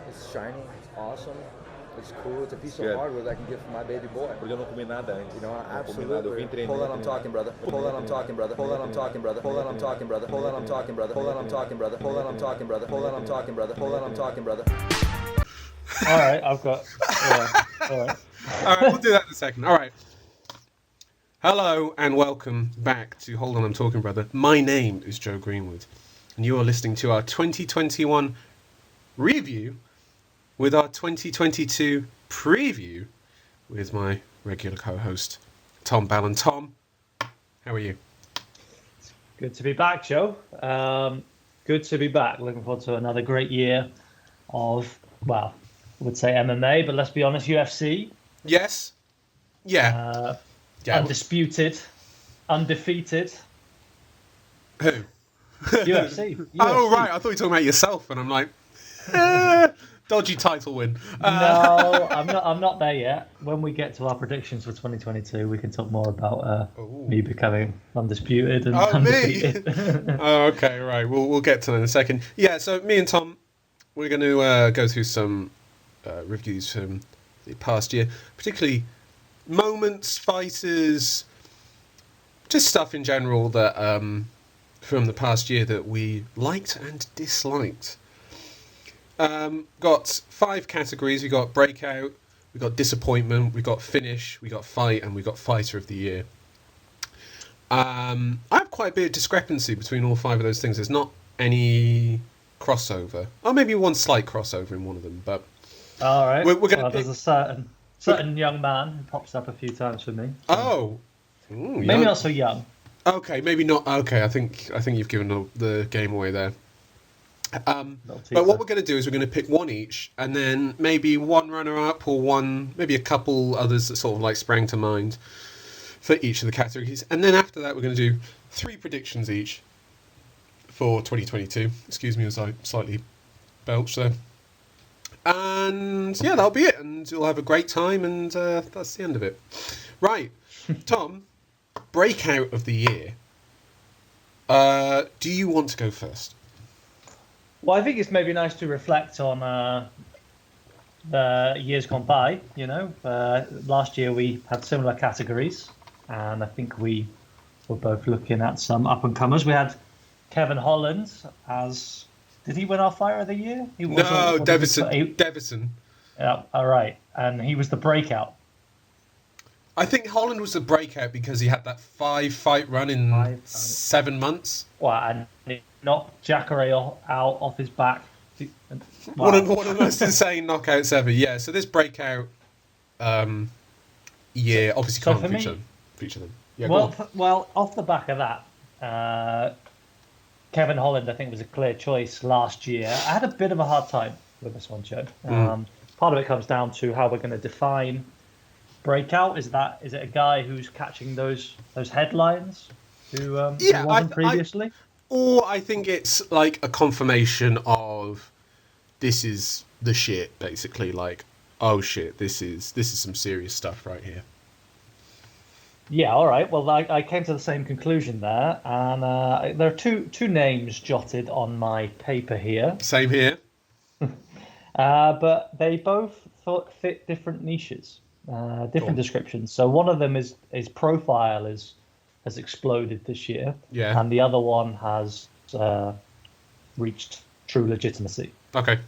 It's shiny. It's awesome. It's cool. It's a piece Good. of hardware that I can give for my baby boy. Porque eu não comi nada antes. You know, Não comi nada. Eu vim absolutely. treinar. Hold on, I'm talking, brother. Hold on, I'm talking, brother. Hold on, I'm talking, brother. Hold on, I'm talking, brother. Hold on, I'm talking, brother. Hold on, I'm talking, brother. Hold on, I'm talking, brother. Hold on, I'm talking, brother. Hold on, I'm talking, brother. All right, I've got. Yeah, all right. All right, we'll do that in a second. All right. Hello and welcome back to Hold On, I'm Talking, Brother. My name is Joe Greenwood, and you are listening to our 2021 review with our 2022 preview with my regular co-host, Tom Ballon. Tom, how are you? Good to be back, Joe. Good to be back. Looking forward to another great year of, well, I would say MMA, but let's be honest, UFC. Yes? Yeah. Yeah. Undisputed, undefeated. Who? UFC. Oh, right. I thought you were talking about yourself, and I'm like, dodgy title win. No, I'm not there yet. When we get to our predictions for 2022, we can talk more about me becoming undisputed and undefeated. Me? Oh, okay, right. We'll get to that in a second. Yeah, so me and Tom, we're going to go through some reviews from the past year, particularly moments, fighters, just stuff in general that from the past year that we liked and disliked. Got 5 categories. We got breakout, we got disappointment, we got finish, we got fight, and we got fighter of the year. I have quite a bit of discrepancy between all 5 of those things. There's not any crossover. Or maybe one slight crossover in one of them, but all right. We're gonna there's a certain young man who pops up a few times for me. Oh, maybe young. Not so young. Okay, maybe not. Okay, I think you've given the game away there. But what we're going to do is we're going to pick one each, and then maybe one runner-up or maybe a couple others that sort of like sprang to mind for each of the categories, and then after that we're going to do 3 predictions each for 2022. Excuse me as I slightly belch there. And yeah, that'll be it, and you'll have a great time, and that's the end of it. Right, Tom, breakout of the year. Do you want to go first? Well, I think it's maybe nice to reflect on the years gone by. You know, last year we had similar categories, and I think we were both looking at some up-and-comers. We had Kevin Holland as... Did he win our Fighter of the Year? No, Davison. Yeah, all right. And he was the breakout. I think Holland was the breakout because he had that 5-fight run in 7 months. Well, and he knocked Jacare out off his back. Wow. One of the most insane knockouts ever. Yeah, so this breakout year obviously can't feature them. Yeah, well, off the back of that, Kevin Holland, I think, was a clear choice last year. I had a bit of a hard time with this one, Joe. Part of it comes down to how we're going to define breakout. Is it a guy who's catching those headlines who wasn't previously? Or I think it's like a confirmation of this is the shit, basically. Like, oh shit, this is some serious stuff right here. Yeah, all right. Well, I came to the same conclusion there, and there are two names jotted on my paper here. Same here. But they both fit different niches, different descriptions. So one of them is his profile has exploded this year, and the other one has reached true legitimacy. Okay,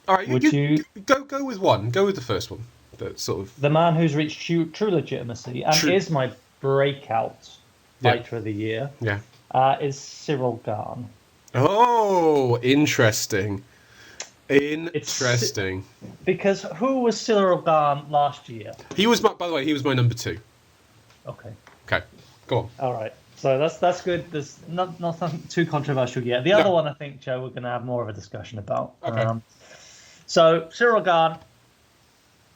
all right. Would you go with one? Go with the first one. The man who's reached true legitimacy and is my breakout fighter of the year. Yeah, is Cyril Gane. Oh, interesting. Because who was Cyril Gane last year? He was by the way, he was my number 2. Okay, go on. All right. So that's good. There's nothing too controversial yet. The other one, I think, Joe, we're going to have more of a discussion about. Okay. So Cyril Gane,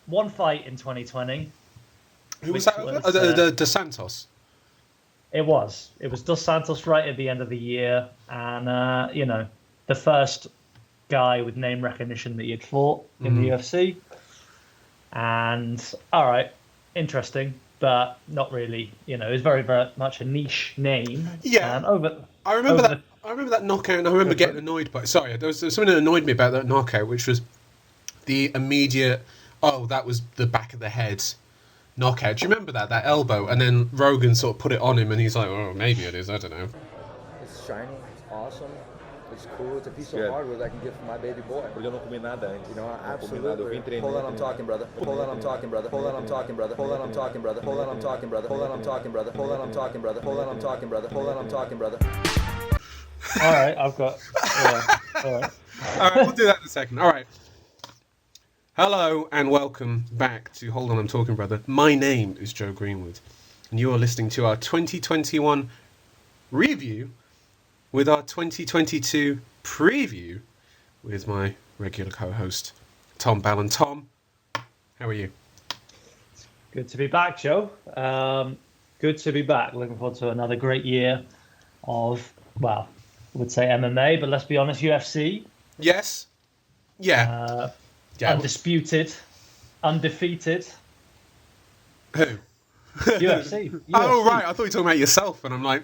one fight in 2020. Who was that? Dos Santos. It was Dos Santos right at the end of the year, and the first guy with name recognition that he had fought in the UFC. And all right, interesting, but not really. It was very, very much a niche name. Yeah. I remember that knockout, and I remember getting annoyed by. Sorry, there was something that annoyed me about that knockout, which was the immediate, oh, that was the back of the head knockout. Do you remember that elbow? And then Rogan sort of put it on him, and he's like, oh, maybe it is. I don't know. It's shiny. It's awesome. It's cool. It's a piece Good. of hardware that I can give for my baby boy. Porque eu não comi nada antes. You know, Não comi nada. Eu vim absolutely. treinar. Hold on, I'm talking, brother. Hold on, I'm talking, brother. Hold on, I'm talking, brother. Hold on, I'm talking, brother. Hold on, I'm talking, brother. Hold on, I'm talking, brother. Hold on, I'm talking, brother. Hold on, I'm talking, brother. Hold on, I'm talking, brother. All right, I've got. Yeah, all right. All right, we'll do that in a second. All right. Hello and welcome back to Hold On, I'm Talking, Brother. My name is Joe Greenwood, and you are listening to our 2021 review with our 2022 preview with my regular co-host, Tom Ballon. Tom, how are you? Good to be back, Joe. Good to be back. Looking forward to another great year of, well, I would say MMA, but let's be honest, UFC. Yes. Yeah. Yeah. Undisputed, undefeated. Who? UFC. Oh, right. I thought you were talking about yourself, and I'm like,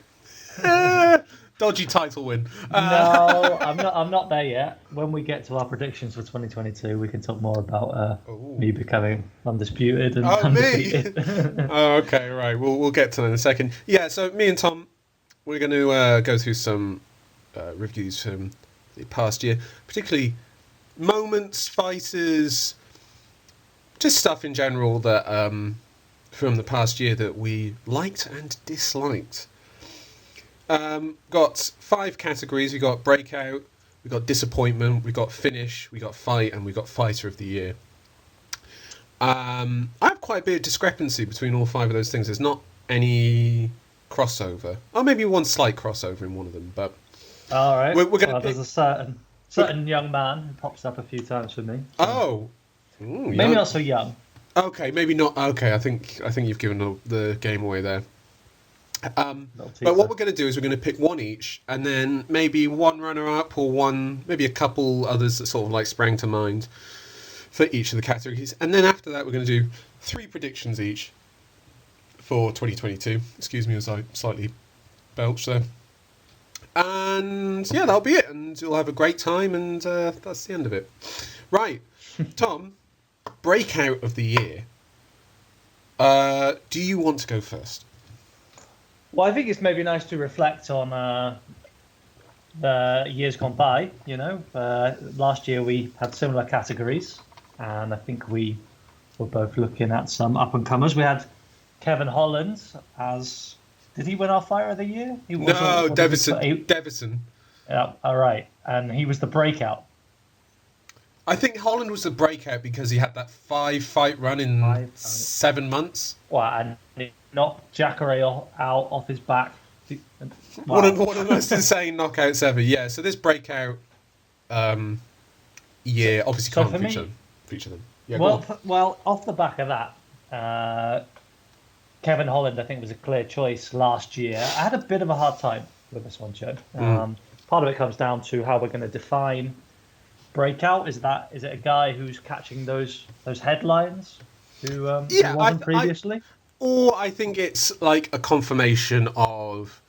dodgy title win. No, I'm not there yet. When we get to our predictions for 2022, we can talk more about me becoming undisputed and undefeated. Me? Oh, okay, right. We'll get to that in a second. Yeah, so me and Tom, we're going to go through some reviews from the past year, particularly moments, fighters, just stuff in general that from the past year that we liked and disliked. Got 5 categories. We got breakout, we got disappointment, we got finish, we got fight, and we got fighter of the year. I have quite a bit of discrepancy between all 5 of those things. There's not any crossover. Or maybe one slight crossover in one of them, but all right. We're gonna there's a certain young man who pops up a few times for me. Oh, maybe not so young. Okay, maybe not. Okay, I think you've given the game away there. But what we're going to do is we're going to pick one each, and then maybe one runner-up or maybe a couple others that sort of like sprang to mind for each of the categories, and then after that we're going to do 3 predictions each for 2022. Excuse me as I slightly belch there. And yeah, that'll be it, and you'll have a great time, and that's the end of it. Right, Tom, breakout of the year. Do you want to go first? Well, I think it's maybe nice to reflect on the years gone by. You know, last year we had similar categories, and I think we were both looking at some up-and-comers. We had Kevin Holland as... Did he win our Fighter of the Year? No, Davison. Yeah, all right. And he was the breakout. I think Holland was the breakout because he had that 5-fight run in 7 months. Well, and he knocked Jacare out off his back. Wow. One of the most insane knockouts ever. Yeah, so this breakout year obviously can't feature them. Yeah, well, off the back of that, Kevin Holland, I think, was a clear choice last year. I had a bit of a hard time with this one, Joe. Part of it comes down to how we're going to define breakout. Is it a guy who's catching those headlines who wasn't previously? Or I think it's like a confirmation of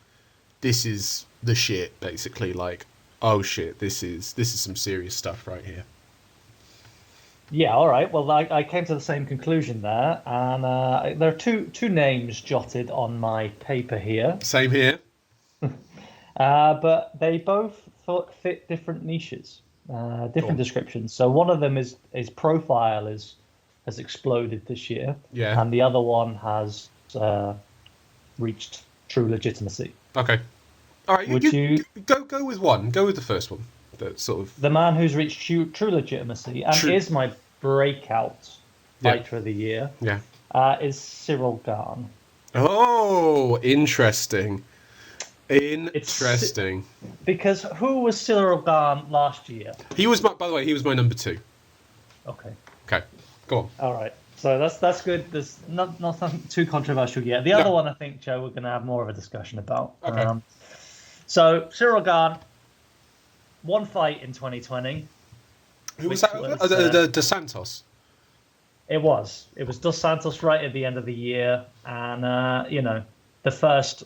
this is the shit, basically. Like, oh shit, this is some serious stuff right here. Yeah, all right. Well, I came to the same conclusion there, and there are two names jotted on my paper here. Same here. But they both fit different niches, different descriptions. So one of them is his profile has exploded this year, and the other one has reached true legitimacy. Okay. All right. Would you go with one? Go with the first one. Sort of the man who's reached true legitimacy and is my breakout fighter of the year. Yeah, is Cyril Gane. Oh, interesting. Because who was Cyril Gane last year? He was by the way, he was my number 2. Okay, go on. All right. So that's good. There's nothing too controversial yet. The other one, I think, Joe, we're going to have more of a discussion about. Okay. So Cyril Gane. One fight in 2020. Who was that? Dos Santos. It was Dos Santos right at the end of the year, and the first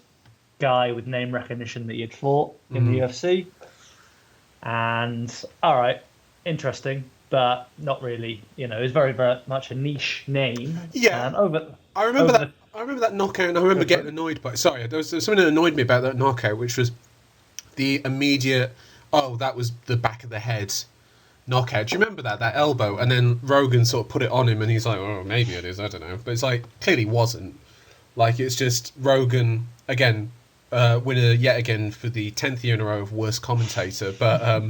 guy with name recognition that he had fought in the UFC. And all right, interesting. but not really. You know, it's very, very much a niche name. Yeah, I remember that. I remember that knockout, and I remember getting annoyed by. Sorry, there was something that annoyed me about that knockout, which was the immediate. Oh, that was the back of the head knockout. Do you remember that elbow? And then Rogan sort of put it on him, and he's like, "Oh, maybe it is. I don't know." But it's like clearly wasn't. Like it's just Rogan again, winner yet again for the 10th year in a row of worst commentator. But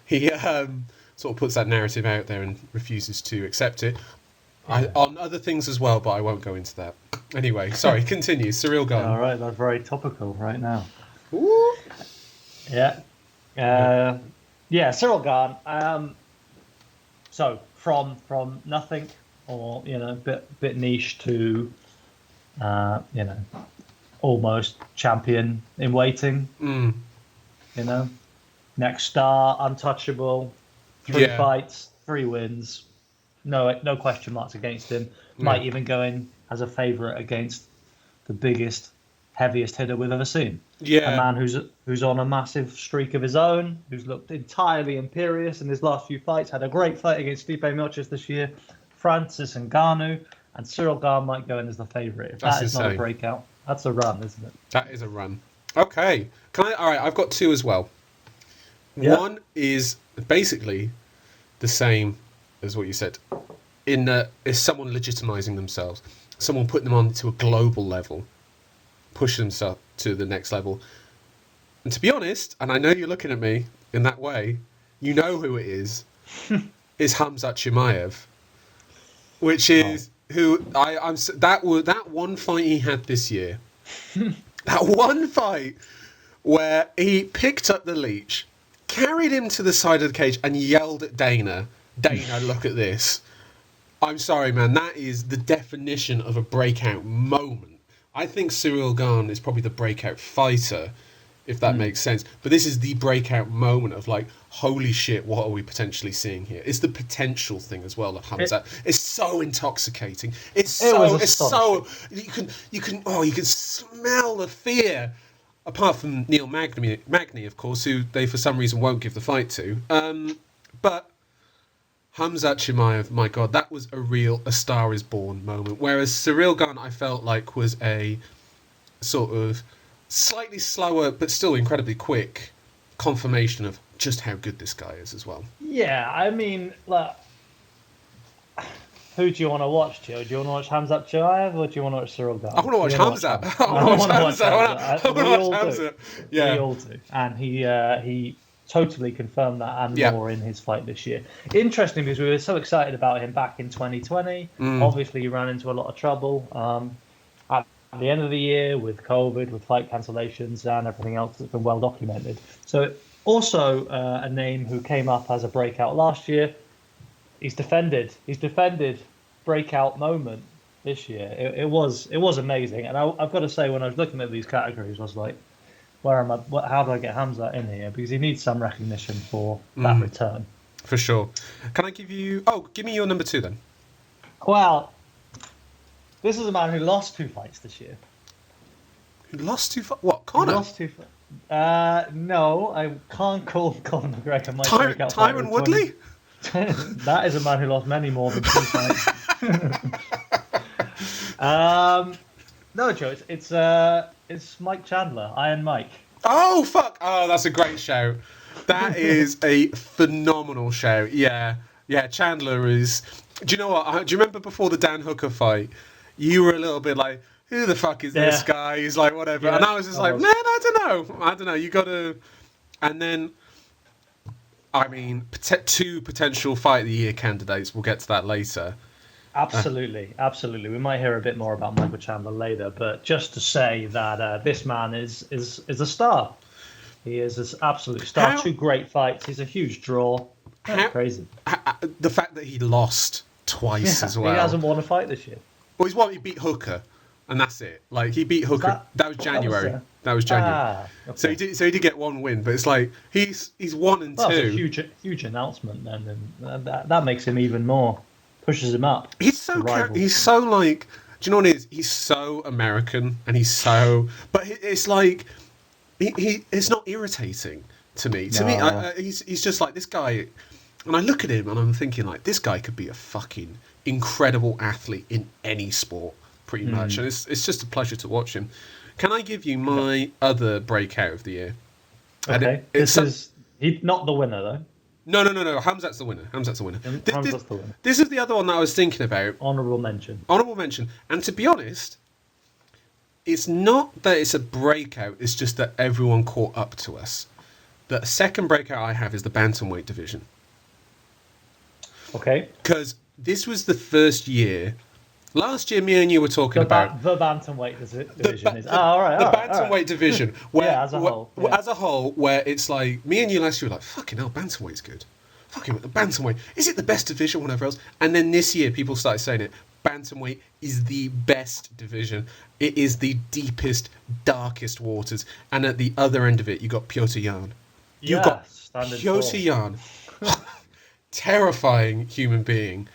he sort of puts that narrative out there and refuses to accept it. On other things as well, but I won't go into that. Anyway, sorry, continue. Ciryl Gane. All right, that's very topical right now. Ooh. Yeah. Ciryl Gane. So from nothing, or bit niche to almost champion in waiting. Next star, untouchable, 3 fights, 3 wins. No question marks against him. Might even go in as a favourite against the biggest, heaviest hitter we've ever seen. Yeah. A man who's on a massive streak of his own, who's looked entirely imperious in his last few fights, had a great fight against Stipe Miocic this year, Francis Ngannou, and Ciryl Gane might go in as the favourite. If that is not a breakout, that's a run, isn't it? That is a run. Okay. All right, I've got 2 as well. Yep. One is basically the same as what you said, in that is someone legitimizing themselves, someone putting them on to a global level, pushing themselves to the next level. And to be honest, and I know you're looking at me in that way, you know who it is. Is Khamzat Chimaev, which is who that one fight he had this year, that one fight where he picked up the leech, carried him to the side of the cage, and yelled at Dana, look at this. I'm sorry, man. That is the definition of a breakout moment. I think Ciryl Gane is probably the breakout fighter, if that makes sense. But this is the breakout moment of like, holy shit, what are we potentially seeing here? It's the potential thing as well of Khamzat. It's so intoxicating. It's so you can smell the fear. Apart from Neil Magny, of course, who they for some reason won't give the fight to. But Khamzat Chimaev, my God, that was a Star is Born moment. Whereas Ciryl Gane, I felt like was a sort of slightly slower, but still incredibly quick confirmation of just how good this guy is as well. Yeah, I mean, look, who do you want to watch, Joe? Do you want to watch Khamzat Chimaev or do you want to watch Ciryl Gane? I want to watch Khamzat. I want to watch Khamzat. Yeah. We all do. And he totally confirmed that and more in his fight this year. Interesting because we were so excited about him back in 2020. Obviously, he ran into a lot of trouble at the end of the year with COVID, with fight cancellations and everything else that's been well documented. So also a name who came up as a breakout last year. He's defended breakout moment this year. It was amazing. And I've got to say, when I was looking at these categories, I was like, how do I get Khamzat in here? Because he needs some recognition for that return. For sure. Can I give you... give me your number 2 then. Well, this is a man who lost 2 fights this year. Who lost 2 fights? What, Conor? He lost 2 fights. No, I can't call Conor McGregor my breakout fighter. Tyron Woodley? That is a man who lost many more than 2 fights. No, Joe, it's Mike Chandler, Iron Mike. Oh, fuck. Oh, that's a great shout. That is a phenomenal shout. Yeah, Chandler is... Do you know what? Do you remember before the Dan Hooker fight, you were a little bit like, who the fuck is this guy? He's like, whatever. Yeah, and I was just like, man, I don't know. You got to... And then... I mean, 2 potential Fight of the Year candidates. We'll get to that later. Absolutely. We might hear a bit more about Michael Chandler later, but just to say that this man is a star. He is an absolute star. 2 great fights. He's a huge draw. Crazy. The fact that he lost twice as well. He hasn't won a fight this year. Well, he beat Hooker, and that's it. Like he beat Hooker. That was January. That was January. Okay. So he did get 1 win, but it's like he's 1 and 2. That's a huge announcement then, and that makes him even more, pushes him up. He's so like, do you know what it is? He's so American, and he's so, but it's like it's not irritating to me. To me, he's just like this guy. And I look at him and I'm thinking, like, this guy could be a fucking incredible athlete in any sport, pretty much. And it's just a pleasure to watch him. Can I give you my other breakout of the year? Okay. He's not the winner, though. No. Hamzat's the winner. Hamzat's the winner. Hamzat's the winner. This is the other one that I was thinking about. Honourable mention. Honourable mention. And to be honest, it's not that it's a breakout, it's just that everyone caught up to us. The second breakout I have is the bantamweight division. Okay. Because this was the first year. Last year, me and you were talking about the bantamweight division. All right. The bantamweight division, where as a whole, as a whole, where it's like me and you last year were like, "Fucking hell, bantamweight's good. Fucking the bantamweight, is it the best division? Whatever else." And then this year, people started saying it. Bantamweight is the best division. It is the deepest, darkest waters. And at the other end of it, you got Piotr Jan. You got Piotr Jan, terrifying human being.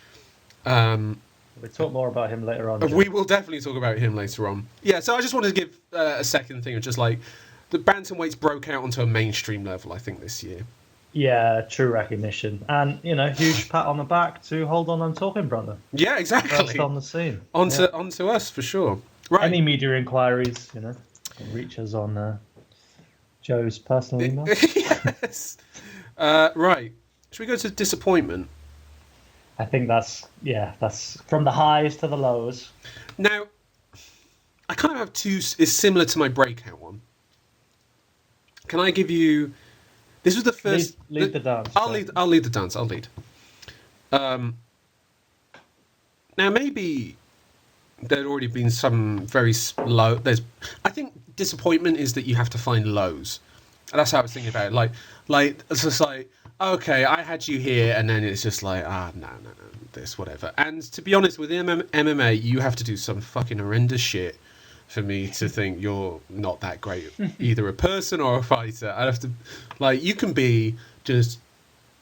We'll talk more about him later on. We will definitely talk about him later on. Yeah, so I just wanted to give a second thing of just like the bantamweights broke out onto a mainstream level, I think, this year. Yeah, true recognition. And, huge pat on the back to Hold On I'm Talking, brother. Yeah, exactly. First on the scene. Onto us, for sure. Right. Any media inquiries, can reach us on Joe's personal email. Yes. Right. Should we go to disappointment? I think that's from the highs to the lows. Now, I kind of have two. It's similar to my breakout one. Can I give you? This was the first. Lead the dance. I'll lead the dance. I'll lead. Now, maybe there'd already been some very low. I think disappointment is that you have to find lows. And that's how I was thinking about it. Like it's just like, okay, I had you here, and then it's just like, no, this, whatever. And to be honest, with MMA, you have to do some fucking horrendous shit for me to think you're not that great, either a person or a fighter. I have to, like, you can be just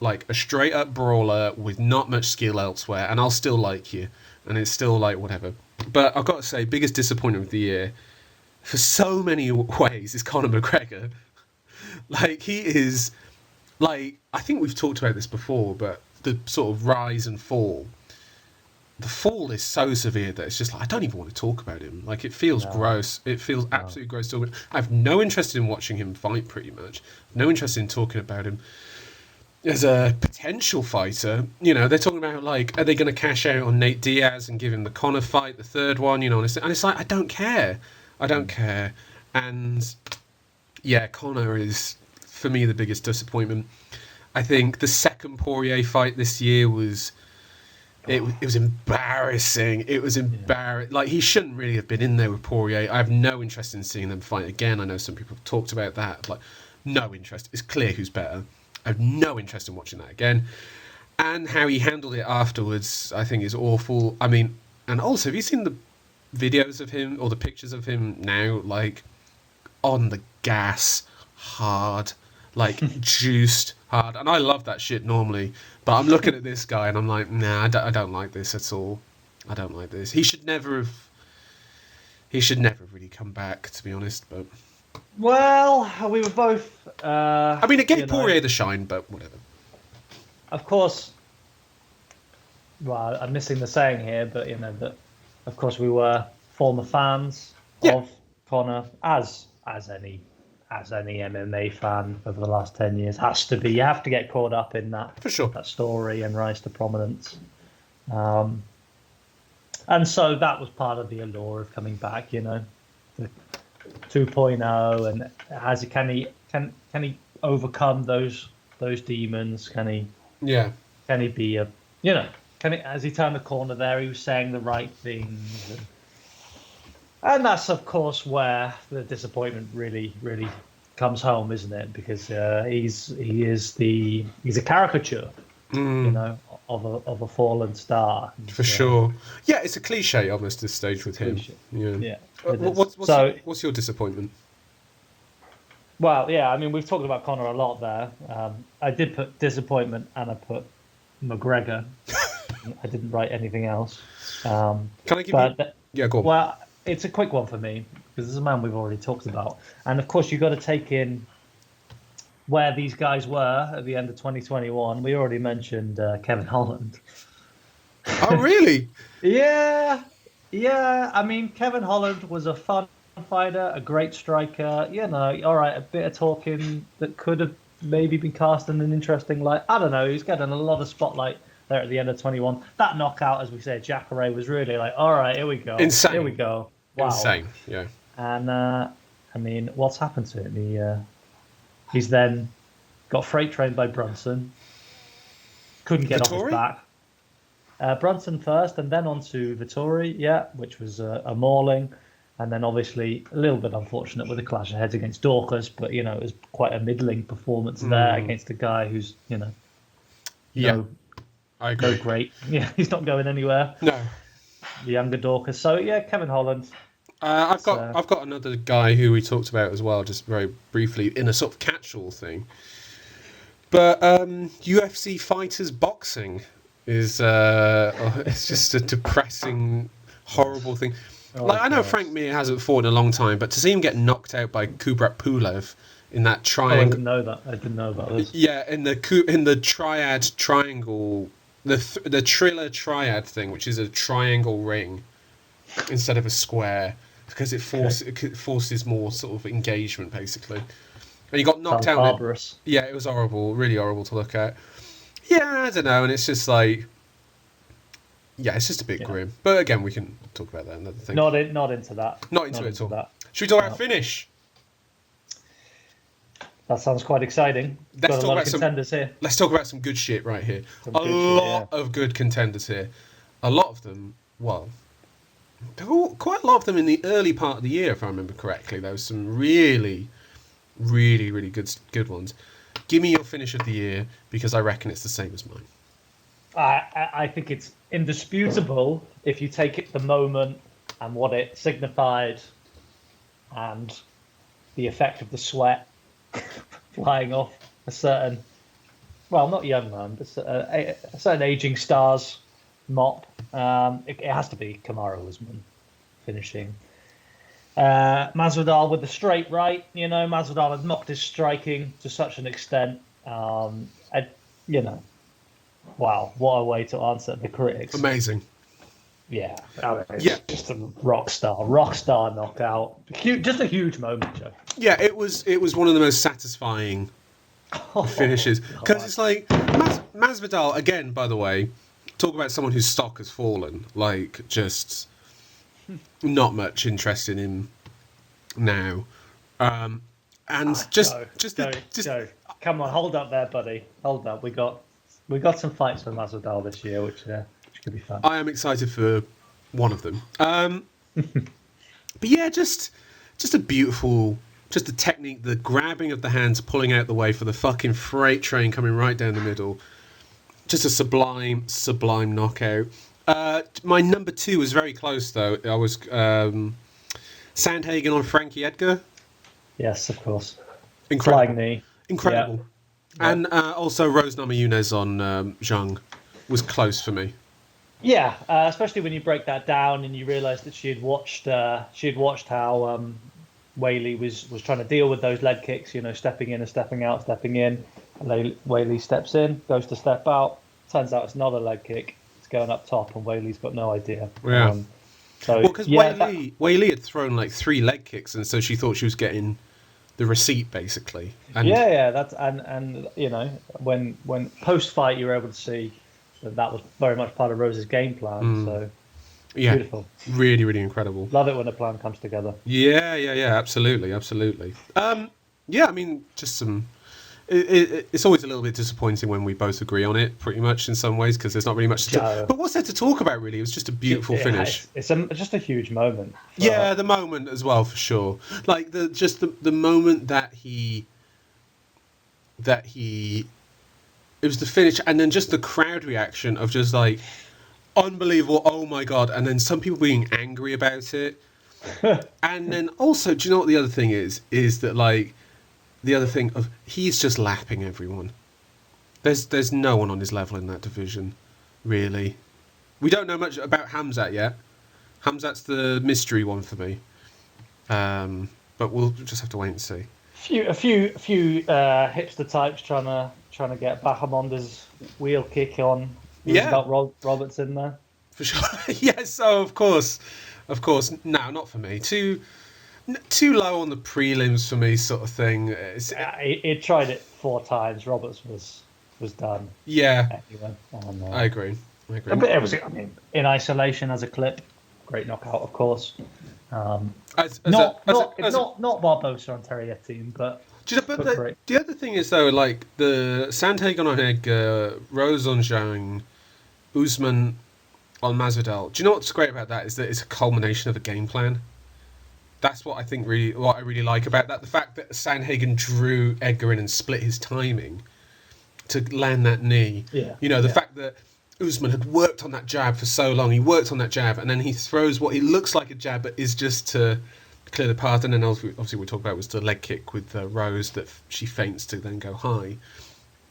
like a straight up brawler with not much skill elsewhere, and I'll still like you, and it's still like whatever. But I've got to say, biggest disappointment of the year, for so many ways, is Conor McGregor. Like, he is. Like, I think we've talked about this before, but the sort of rise and fall. The fall is so severe that it's just like, I don't even want to talk about him. Like, it feels gross. It feels absolutely gross. I have no interest in watching him fight, pretty much. No interest in talking about him as a potential fighter. They're talking about, like, are they going to cash out on Nate Diaz and give him the Conor fight, the third one, and it's like, I don't care. And, yeah, Conor is, for me, the biggest disappointment. I think the second Poirier fight this year was it was embarrassing. It was embarrassing. Like, he shouldn't really have been in there with Poirier. I have no interest in seeing them fight again. I know some people have talked about that. Like, no interest. It's clear who's better. I have no interest in watching that again. And how he handled it afterwards, I think, is awful. I mean, and also, have you seen the videos of him or the pictures of him now? Like, on the gas, hard, like juiced hard. And I love that shit normally, but I'm looking at this guy and I'm like, nah, I don't like this at all. I don't like this. He should never have really come back, to be honest. But well, we were both. I mean, it gave Poirier the shine, but whatever. Of course. Well, I'm missing the saying here, but that of course we were former fans of Conor, as any MMA fan over the last 10 years has to be. You have to get caught up in that, for sure, that story and rise to prominence. And so that was part of the allure of coming back, the 2.0, and can he overcome those demons? Can he be has he turned the corner there? He was saying the right things. And that's, of course, where the disappointment really, really comes home, isn't it? Because he's a caricature, of a fallen star. For sure. Yeah, it's a cliche almost this stage with him. Yeah. What's your disappointment? Well, yeah, I mean, we've talked about Conor a lot there. I did put disappointment and I put McGregor. I didn't write anything else. Can I give you... Yeah, go on. Well, it's a quick one for me because this is a man we've already talked about, and of course you've got to take in where these guys were at the end of 2021, we already mentioned Kevin Holland. Oh, really? Yeah. I mean, Kevin Holland was a fun fighter, a great striker. All right, a bit of talking that could have maybe been cast in an interesting light. I don't know. He's getting a lot of spotlight there at the end of 21. That knockout, as we said, Jacare was really like, all right, here we go. Insane. Here we go. Wow. Insane, yeah. And, I mean, what's happened to him? He's then got freight trained by Brunson. Couldn't get off his back. Brunson first, and then on to Vettori, which was a mauling. And then obviously a little bit unfortunate with the clash of heads against Dorcas, but, it was quite a middling performance there against a guy who's, I agree. No great. Yeah, he's not going anywhere. No. The younger Dorcas. So, Kevin Holland. I've got another guy who we talked about as well, just very briefly, in a sort of catch-all thing. But UFC fighters boxing is it's just a depressing, horrible thing. I know Frank Mir hasn't fought in a long time, but to see him get knocked out by Kubrat Pulev in that triangle. I didn't know that. I didn't know about this. Yeah, in the triad triangle, the Triller triad thing, which is a triangle ring instead of a square, because it forces more sort of engagement, basically. And he got knocked out. Barbarous. Yeah, it was horrible, really horrible to look at. Yeah, I don't know, and it's just like, it's just a bit grim. But again, we can talk about that another thing. Not into that. Not into it at all. That. Should we talk about finish? That sounds quite exciting. Got a lot of contenders here. Let's talk about some good shit right here. A lot of good contenders here. A lot of them, quite a lot of them in the early part of the year, if I remember correctly. There was some really, really, really good ones. Give me your finish of the year, because I reckon it's the same as mine. I think it's indisputable if you take it the moment and what it signified and the effect of the sweat flying off a certain, not young man, but a certain aging star's mop. It has to be Kamaru Usman finishing. Masvidal with the straight right. Masvidal had mocked his striking to such an extent. Wow, what a way to answer the critics. Amazing. Yeah, just a rock star knockout. Just a huge moment, Joe. Yeah, it was one of the most satisfying finishes, because it's like Masvidal again. By the way, talk about someone whose stock has fallen. Like, just not much interest in him now. Joe, come on, hold up there, buddy. Hold up. We got some fights for Masvidal this year, which could be fun. I am excited for one of them. But yeah, just a beautiful, just the technique, the grabbing of the hands, pulling out the way for the fucking freight train coming right down the middle. Just a sublime knockout. My number 2 was very close, though. I was Sandhagen on Frankie Edgar. Yes, of course. Incredible. Flying knee. Incredible. Yeah. And also Rose Namajunas on Zhang was close for me. Yeah, especially when you break that down and you realise that she had watched how Weili was trying to deal with those leg kicks, stepping in and stepping out, stepping in. And Weili steps in, goes to step out. Turns out it's not a leg kick. It's going up top, and Weili's got no idea. Yeah. Because Weili had thrown like 3 leg kicks, and so she thought she was getting the receipt, basically. And that's and when post fight you were able to see that was very much part of Rose's game plan. So beautiful, really, really incredible. Love it when a plan comes together. Yeah, absolutely. Yeah, I mean, just some. It's always a little bit disappointing when we both agree on it, pretty much in some ways, because there's not really much to talk. But what's there to talk about, really? It was just a beautiful finish. It's just a huge moment. Yeah, the moment as well, for sure. Like the moment that he. It was the finish, and then just the crowd reaction of just like unbelievable. Oh my god! And then some people being angry about it, and then also, do you know what the other thing is? Is that like. The other thing of he's just lapping everyone. There's no one on his level in that division, really. We don't know much about Khamzat yet. Khamzat's the mystery one for me. But we'll just have to wait and see. A few hipster types trying to get Bahamonder's wheel kick on. Roosevelt Roberts in there. For sure. Yes, of course. No, not for me. Too low on the prelims for me, sort of thing. It tried it 4 times. Roberts was done. Yeah. Anyway, I agree. But it was, in isolation as a clip, great knockout, of course. Not Barbosa on Terrietti, but. The other thing is though, like the Sandhagen on Edgar, Rose on Zhang, Usman on Masvidal. Do you know what's great about that is that it's a culmination of a game plan. That's what I really like about that. The fact that Sandhagen drew Edgar in and split his timing to land that knee. Yeah. The fact that Usman had worked on that jab for so long. He worked on that jab, and then he throws what he looks like a jab, but is just to clear the path. And then obviously we talked about was the leg kick with Rose that she feints to then go high.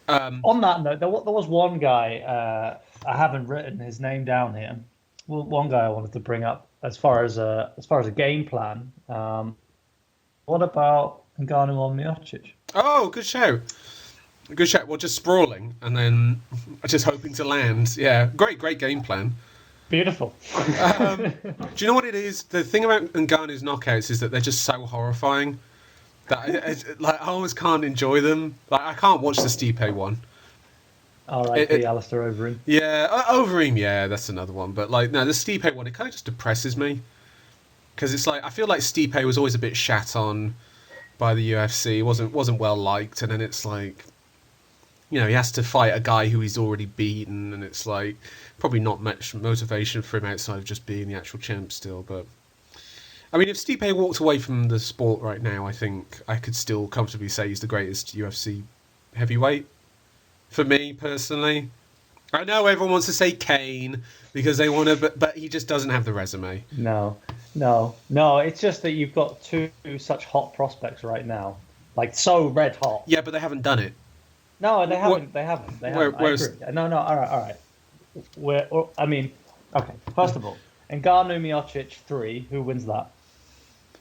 On that note, there was one guy I haven't written his name down here. Well, one guy I wanted to bring up as far as a game plan. What about Ngannou on Miocic? Oh, good show. Good shout. Well, just sprawling and then just hoping to land. Yeah, great game plan. Beautiful. Do you know what it is? The thing about Ngannou's knockouts is that they're just so horrifying that I always can't enjoy them. Like I can't watch the Stipe one. R.I.P. Alistair Overeem. Yeah, Overeem. Yeah, that's another one. But like, no, the Stipe one, it kind of just depresses me because it's like I feel like Stipe was always a bit shat on by the UFC. wasn't well liked, and then it's like, he has to fight a guy who he's already beaten, and it's like probably not much motivation for him outside of just being the actual champ still. But I mean, if Stipe walked away from the sport right now, I think I could still comfortably say he's the greatest UFC heavyweight. For me personally, I know everyone wants to say Kane because they want to, but he just doesn't have the resume. No. It's just that you've got 2 such hot prospects right now, like so red hot. Yeah, but they haven't done it. No, they haven't. They haven't. I agree. No. All right. Okay. First of all, Ngannou Miocic 3. Who wins that?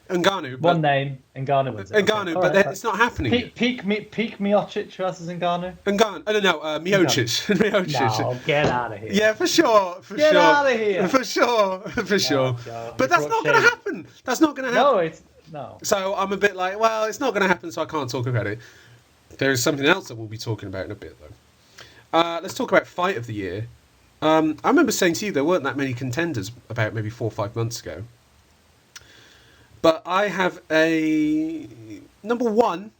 Ngannou. One name. Ngannou wins it. Ngannou, okay. It's not happening. Peak Miocic versus Ngannou. Ngannou. I don't know. Miocic. Miocic. No, get out of here. Yeah, for sure. Get out of here. For sure. No, but that's not going to happen. That's not going to happen. No. So I'm a bit like, well, it's not going to happen, so I can't talk about it. There is something else that we'll be talking about in a bit, though. Let's talk about Fight of the Year. I remember saying to you there weren't that many contenders about maybe 4 or 5 months ago. But I have a number 1,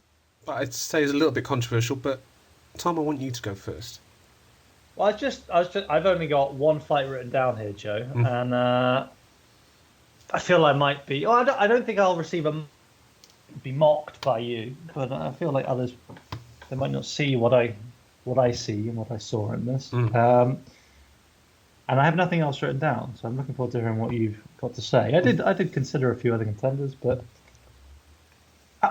but I'd say is a little bit controversial. But Tom, I want you to go first. Well, I've only got 1 fight written down here, Joe, and I feel I might be. Oh, I don't think I'll be mocked by you, but I feel like others, they might not see what I see and what I saw in this. And I have nothing else written down, so I'm looking forward to hearing what you've got to say. I did consider a few other contenders, but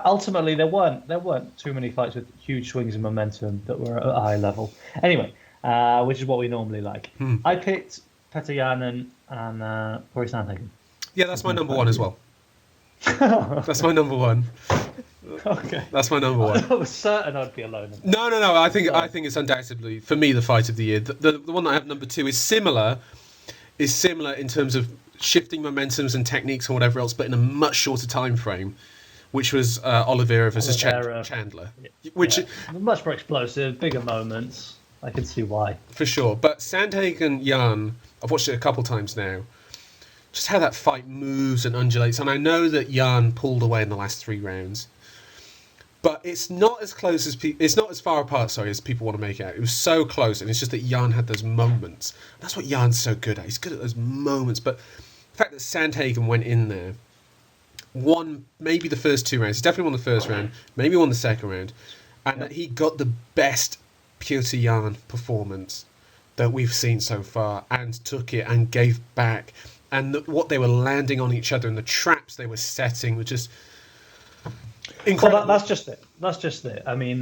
ultimately there weren't too many fights with huge swings in momentum that were at a high level. Anyway, which is what we normally like. I picked Petr Yan and Corey Sandhagen. Yeah, that's my number 1 as well. That's my number 1. Okay. That's my number 1. I was certain I'd be alone. No. I think it's undoubtedly for me the fight of the year. The one that I have number 2 is similar in terms of shifting momentums and techniques and whatever else, but in a much shorter time frame, which was Oliveira versus Chandler, which much more explosive, bigger moments. I can see why for sure. But Sandhagen Yan, I've watched it a couple times now. Just how that fight moves and undulates, and I know that Yan pulled away in the last 3 rounds. But it's not as close as it's not as far apart, as people want to make it out. It was so close, and it's just that Yan had those moments. That's what Jan's so good at. He's good at those moments. But the fact that Sandhagen went in there, won maybe the first 2 rounds. He definitely won the first round, maybe won the second round, and that he got the best Petr Yan performance that we've seen so far, and took it and gave back. And what they were landing on each other and the traps they were setting were just incredible. Well, that's just it. that's just it. I mean,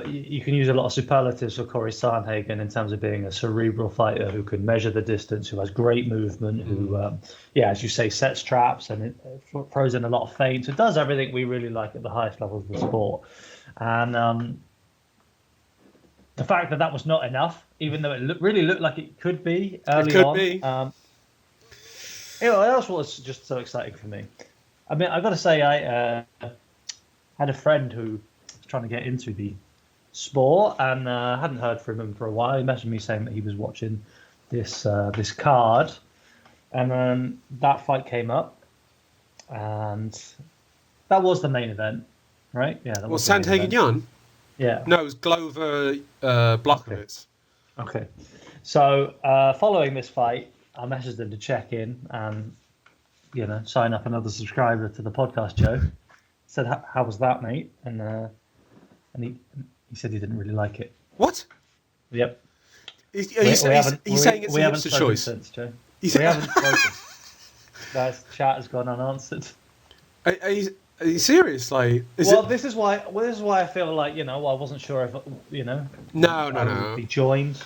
you can use a lot of superlatives for Corey Sandhagen in terms of being a cerebral fighter who can measure the distance, who has great movement, who, as you say, sets traps and throws in a lot of feints. It does everything we really like at the highest levels of the sport. And the fact that was not enough, even though it really looked like it could be early on. That's what was just so exciting for me. I mean, I've got to say, I had a friend who was trying to get into the sport and hadn't heard from him for a while. He messaged me saying that he was watching this card, and then that fight came up, and that was the main event, right? Yeah. That was Sandhagen Jan? Yeah. No, it was Glover Blachowicz. Okay. So following this fight, I messaged him to check in and, sign up another subscriber to the podcast, Joe. Said, how was that, mate? And he said he didn't really like it. What? Yep. He's saying it's a hipster choice. Since, Joe. We haven't spoken. Guys, chat has gone unanswered. Are you serious? Like, this is why I feel like I wasn't sure if No. Be joined.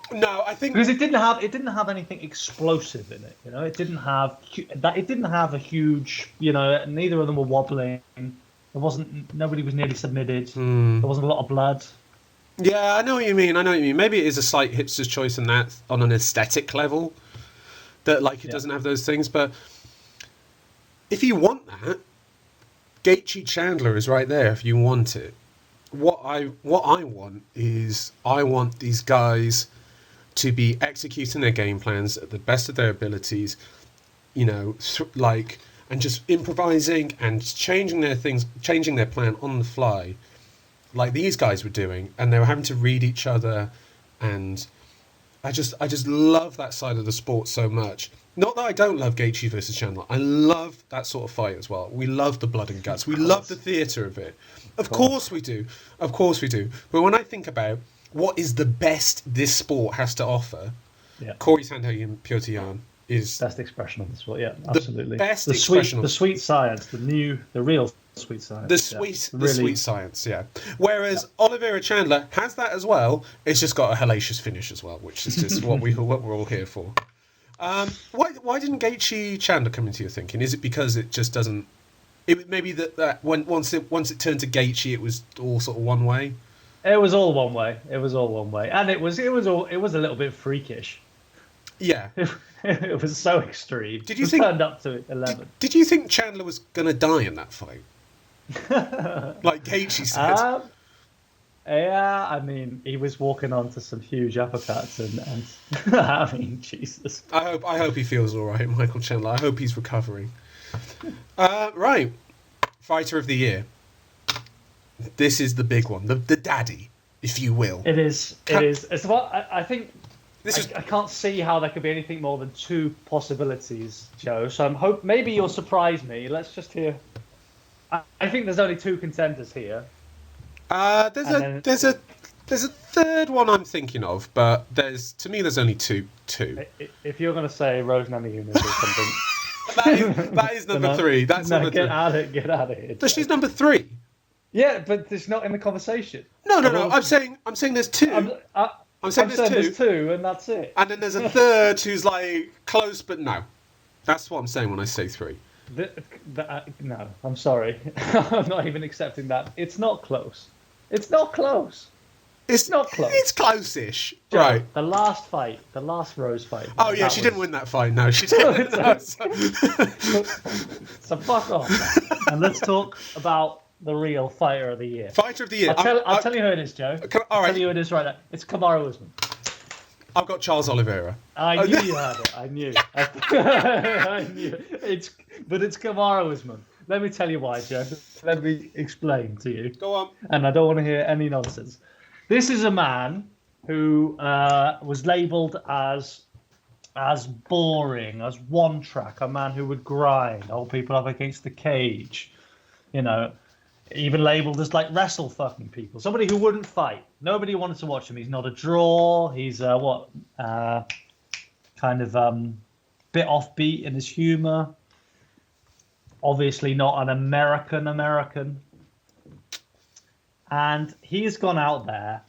No, I think because it didn't have anything explosive in it. It didn't have a huge. Neither of them were wobbling. Nobody was nearly submitted. There wasn't a lot of blood. Yeah, I know what you mean. Maybe it is a slight hipster's choice in that on an aesthetic level. That it doesn't have those things, but if you want that, Gaethje Chandler is right there. If you want it, what I want is I want these guys to be executing their game plans at the best of their abilities, and just improvising and changing their plan on the fly, like these guys were doing, and they were having to read each other, and I just love that side of the sport so much. Not that I don't love Gaethje versus Chandler. I love that sort of fight as well. We love the blood and guts. We love the theatre of it. Of course we do. Of course we do. But when I think about what is the best this sport has to offer, Corey Sandhagen, Petr Yan is best expression of the sport. Yeah, absolutely. The sweet science, the real sweet science. The sweet science. Yeah. Whereas Oliveira Chandler has that as well. It's just got a hellacious finish as well, which is just what we're all here for. Why didn't Gaethje Chandler come into your thinking? Is it because it just doesn't? Maybe that once it turned to Gaethje, it was all sort of one way. It was all one way. And it was a little bit freakish. Yeah. It was so extreme. Did you think turned up to 11? Did you think Chandler was going to die in that fight? Like Gaethje said. Yeah, I mean, he was walking onto some huge uppercuts, and I mean, Jesus. I hope he feels all right, Michael Chandler. I hope he's recovering. Right, Fighter of the Year. This is the big one, the daddy, if you will. It is. It's what I think. I can't see how there could be anything more than two possibilities, Joe. So maybe you'll surprise me. Let's just hear. I think there's only two contenders here. There's a third one I'm thinking of, but there's only two. If you're going to say Rose Namajunas or something, that is number three. That's number three. Get out of here. But she's number three. Yeah, but it's not in the conversation. No. I'm saying there's two. I'm saying there's two, and that's it. And then there's a third who's like close, but no. That's what I'm saying when I say three. No, I'm sorry. I'm not even accepting that. It's not close. It's not close. It's not close. It's close-ish. Joe, right. The last Rose fight. Oh, yeah, she didn't win that fight. No, she didn't. So fuck off. And let's talk about the real Fighter of the Year. Fighter of the Year. I'll tell you who it is, Joe. All right. I'll tell you who it is right now. It's Kamaru Usman. I've got Charles Oliveira. I knew you had it. I knew. I knew. But it's Kamaru Usman. Let me tell you why, Joe. Let me explain to you. Go on. And I don't want to hear any nonsense. This is a man who was labelled as boring, as one track, a man who would grind, hold people up against the cage, even labelled as like wrestle fucking people. Somebody who wouldn't fight. Nobody wanted to watch him. He's not a draw. He's kind of bit offbeat in his humour. Obviously not an American. And he's gone out there,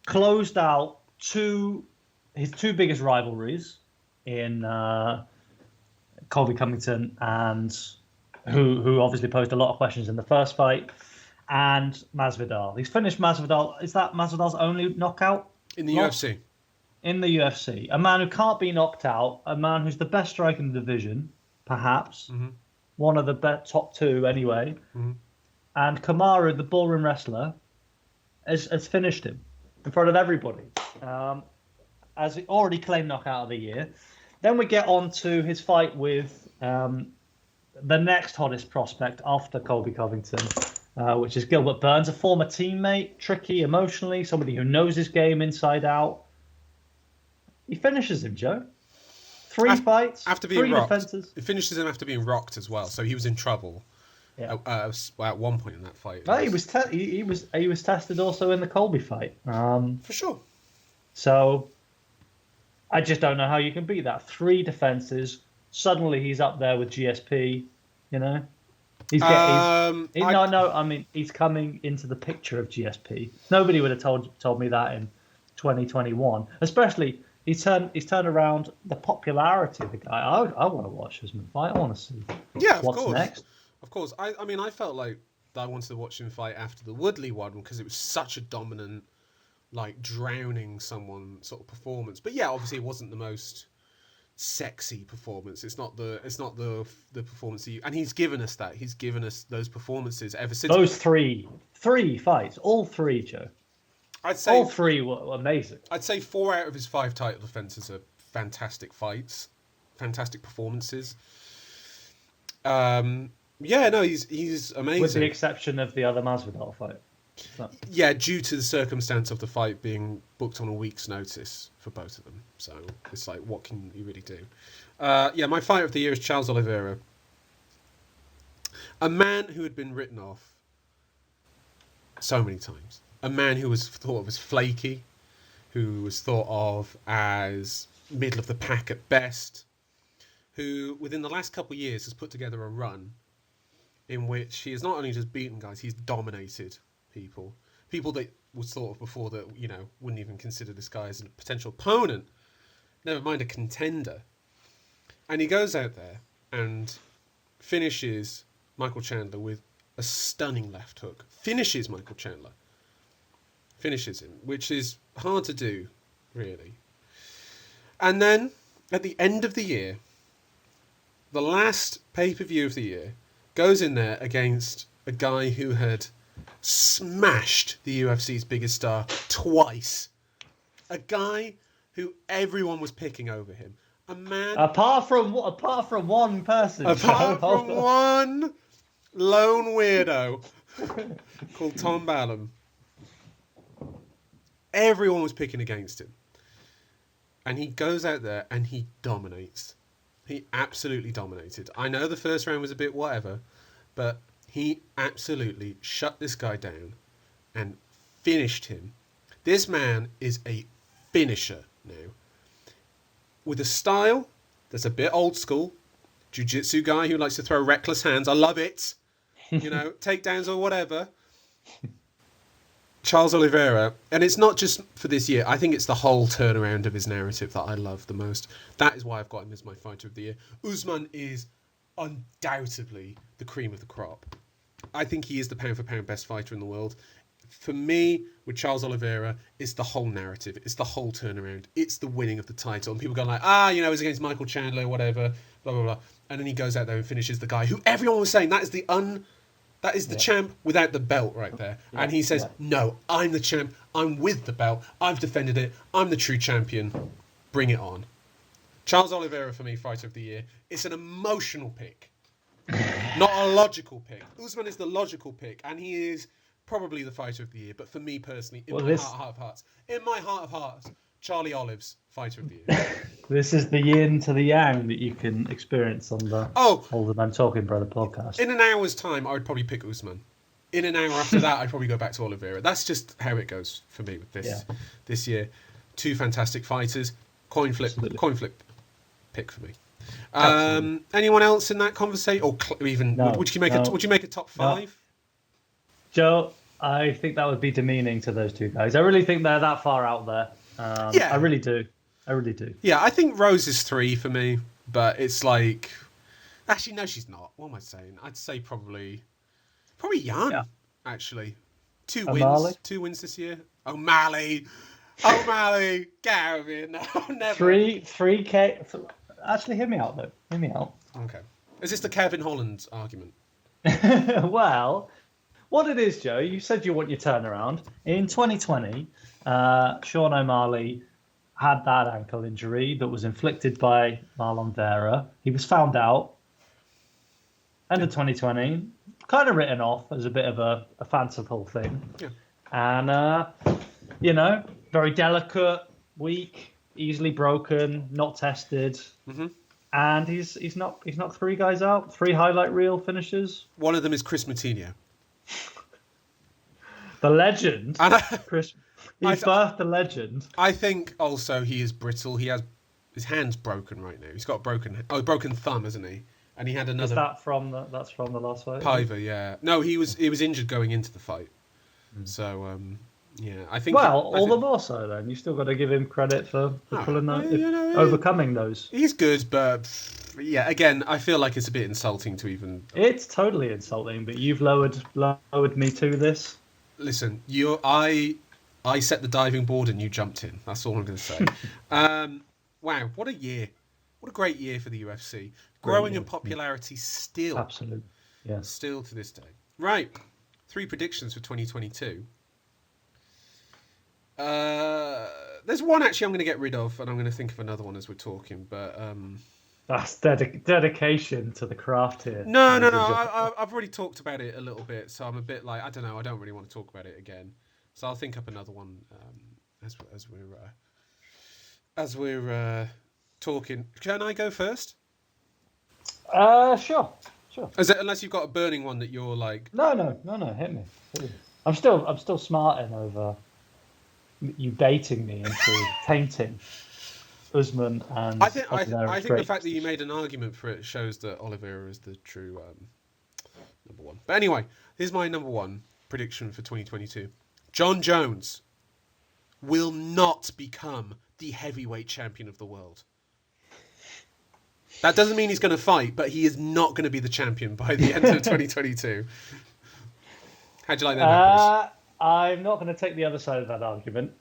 closed out his two biggest rivalries in Colby Covington, and who obviously posed a lot of questions in the first fight, and Masvidal. He's finished Masvidal. Is that Masvidal's only knockout? In the UFC. In the UFC. A man who can't be knocked out, a man who's the best striker in the division, perhaps. Mm-hmm. One of the top two anyway. Mm-hmm. And Kamaru, the ballroom wrestler, has finished him in front of everybody. As he already claimed knockout of the year. Then we get on to his fight with the next hottest prospect after Colby Covington, which is Gilbert Burns, a former teammate, tricky emotionally, somebody who knows his game inside out. He finishes him, Joe. Three fights, after being three rocked. defenses. He finishes him after being rocked as well, so he was in trouble. Yeah. At one point in that fight. No, he was tested also in the Colby fight. For sure. So I just don't know how you can beat that. Three defenses. Suddenly he's up there with GSP. You know, he's coming into the picture of GSP. Nobody would have told me that in 2021. Especially he's turned around the popularity of the guy. I want to watch Usman fight. I want to see what's next. Of course. I mean, I felt like I wanted to watch him fight after the Woodley one because it was such a dominant, like, drowning someone sort of performance. But yeah, obviously it wasn't the most sexy performance. It's not the performance and he's given us that. He's given us those performances ever since. Those three fights, all three, Joe. I'd say all three were amazing. I'd say 4 out of his 5 title defenses are fantastic fights, fantastic performances. Yeah, no, he's amazing. With the exception of the other Masvidal fight. Yeah, due to the circumstance of the fight being booked on a week's notice for both of them. So it's like, what can you really do? Yeah, my fighter of the year is Charles Oliveira. A man who had been written off so many times. A man who was thought of as flaky, who was thought of as middle of the pack at best, who within the last couple of years has put together a run in which he has not only just beaten guys, he's dominated people that was thought of before that, you know, wouldn't even consider this guy as a potential opponent, never mind a contender. And he goes out there and finishes Michael Chandler with a stunning left hook. Finishes Michael Chandler. Finishes him, which is hard to do, really. And then, at the end of the year, the last pay-per-view of the year, goes in there against a guy who had smashed the UFC's biggest star twice. A guy who everyone was picking over him. A man... Apart from one person. Apart from one lone weirdo called Tom Ballum. Everyone was picking against him. And he goes out there and he dominates. He absolutely dominated. I know the first round was a bit whatever, but he absolutely shut this guy down and finished him. This man is a finisher now. With a style that's a bit old school. Jiu-jitsu guy who likes to throw reckless hands. I love it. You know, takedowns or whatever. Charles Oliveira, and it's not just for this year. I think it's the whole turnaround of his narrative that I love the most. That is why I've got him as my fighter of the year. Usman is undoubtedly the cream of the crop. I think he is the pound-for-pound best fighter in the world. For me, with Charles Oliveira, it's the whole narrative. It's the whole turnaround. It's the winning of the title. And people go like, it's against Michael Chandler, whatever, blah, blah, blah. And then he goes out there and finishes the guy who everyone was saying, that is the champ without the belt right there. Yeah, and he says, no, I'm the champ. I'm with the belt. I've defended it. I'm the true champion. Bring it on. Charles Oliveira, for me, fighter of the year. It's an emotional pick. Not a logical pick. Usman is the logical pick. And he is probably the fighter of the year. But for me personally, in my heart of hearts, Charlie Olives, fighter of the year. This is the yin to the yang that you can experience on the Older Man Talking Brother podcast. In an hour's time, I would probably pick Usman. In an hour after that, I'd probably go back to Oliveira. That's just how it goes for me with this year. 2 fantastic fighters. Coin flip pick for me. Anyone else in that conversation, or would you make a top 5? Joe, I think that would be demeaning to those two guys. I really think they're that far out there. Yeah. I really do. I really do. Yeah, I think Rose is 3 for me, but it's like... Actually, no, she's not. What am I saying? I'd say probably Jan, actually. 2 wins. 2 wins this year. O'Malley! O'Malley! Get out of here. No, never. 3K... Actually, hear me out, though. Hear me out. Okay. Is this the Kevin Holland argument? Well, what it is, Joe, you said you want your turnaround. In 2020, Sean O'Malley had that ankle injury that was inflicted by Marlon Vera. He was found out. End of 2020, kind of written off as a bit of a fanciful thing. Yeah. And, very delicate, weak, easily broken, not tested. Mm-hmm. And he's knocked 3 guys out, 3 highlight reel finishes. One of them is Chris Moutinho. The legend. Chris, he's birthed the legend. I think also he is brittle. He has his hand's broken right now. He's got a broken thumb, isn't he? And he had another. Is that from the last fight? Piver, yeah. No, he was injured going into the fight. So yeah, I think. Well, the more so then. You still got to give him credit for pulling overcoming those. He's good, but yeah, again, I feel like it's a bit insulting to even. It's totally insulting, but you've lowered me to this. Listen, I set the diving board and you jumped in. That's all I'm going to say. Wow, what a year! What a great year for the UFC. Growing in popularity still. Absolutely, yeah. Still to this day. Right, 3 predictions for 2022. There's one actually I'm going to get rid of, and I'm going to think of another one as we're talking. But that's dedication to the craft here. No. I've already talked about it a little bit, so I'm a bit like I don't know. I don't really want to talk about it again. So I'll think up another one as we're talking. Can I go first? Sure. Unless you've got a burning one that you're like. No. Hit me. I'm still smarting over you baiting me into tainting Usman and. I think the fact that you made an argument for it shows that Oliveira is the true number one. But anyway, here's my number 1 prediction for 2022. John Jones will not become the heavyweight champion of the world. That doesn't mean he's going to fight, but he is not going to be the champion by the end of 2022. How'd you like that? I'm not going to take the other side of that argument.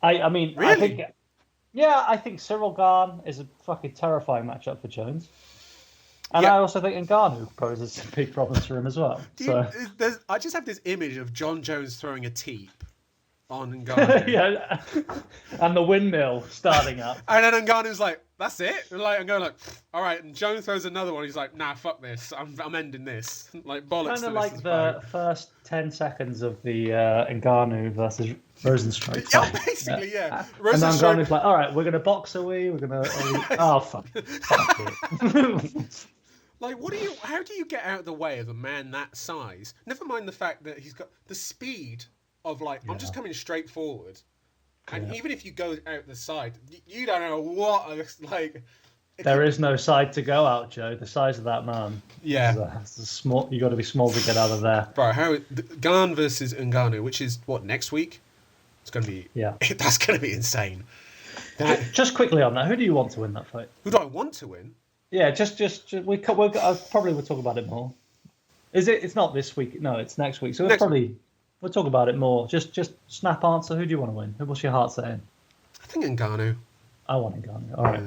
I mean, really? I think Cyril Gane is a fucking terrifying matchup for Jones. And I also think Ngannou poses some big problems for him as well. I just have this image of John Jones throwing a teep on Ngannou. Yeah, and the windmill starting up. And then Ngannou's like, that's it? And I'm going like, all right. And Jones throws another one. He's like, nah, fuck this. I'm ending this. Like, bollocks. Kind of like the first 10 seconds of the Ngannou versus Rosenstrike. Yeah, basically, yeah. And then Ngannou's like, all right, we're going to box, are we? We're going to... Oh, fuck it. Like, how do you get out of the way of a man that size? Never mind the fact that he's got the speed of, like, I'm just coming straight forward. And even if you go out the side, you don't know what, like... There is no side to go out, Joe. The size of that man. Yeah. It's small. You got to be small to get out of there. Bro, Gane versus Ngannou, which is, what, next week? It's going to be... Yeah. That's going to be insane. Just quickly on that, who do you want to win that fight? Who do I want to win? Yeah, we'll probably talk about it more. It's not this week. No, it's next week. So we'll talk about it more. Just snap answer. Who do you want to win? What's your heart saying? I think Ngannou. I want Ngannou. All right,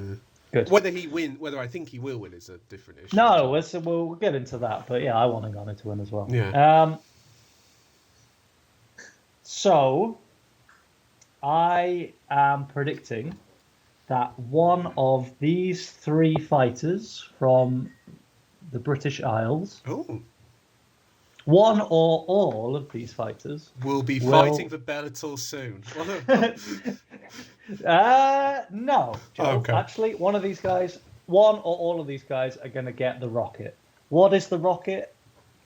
good. Whether I think he will win is a different issue. No, we'll get into that. But yeah, I want Ngannou to win as well. Yeah. So I am predicting that one of these 3 fighters from the British Isles, one or all of these fighters, will be fighting for Bellator soon. No, Joe. Okay. Actually, one or all of these guys are going to get the rocket. What is the rocket?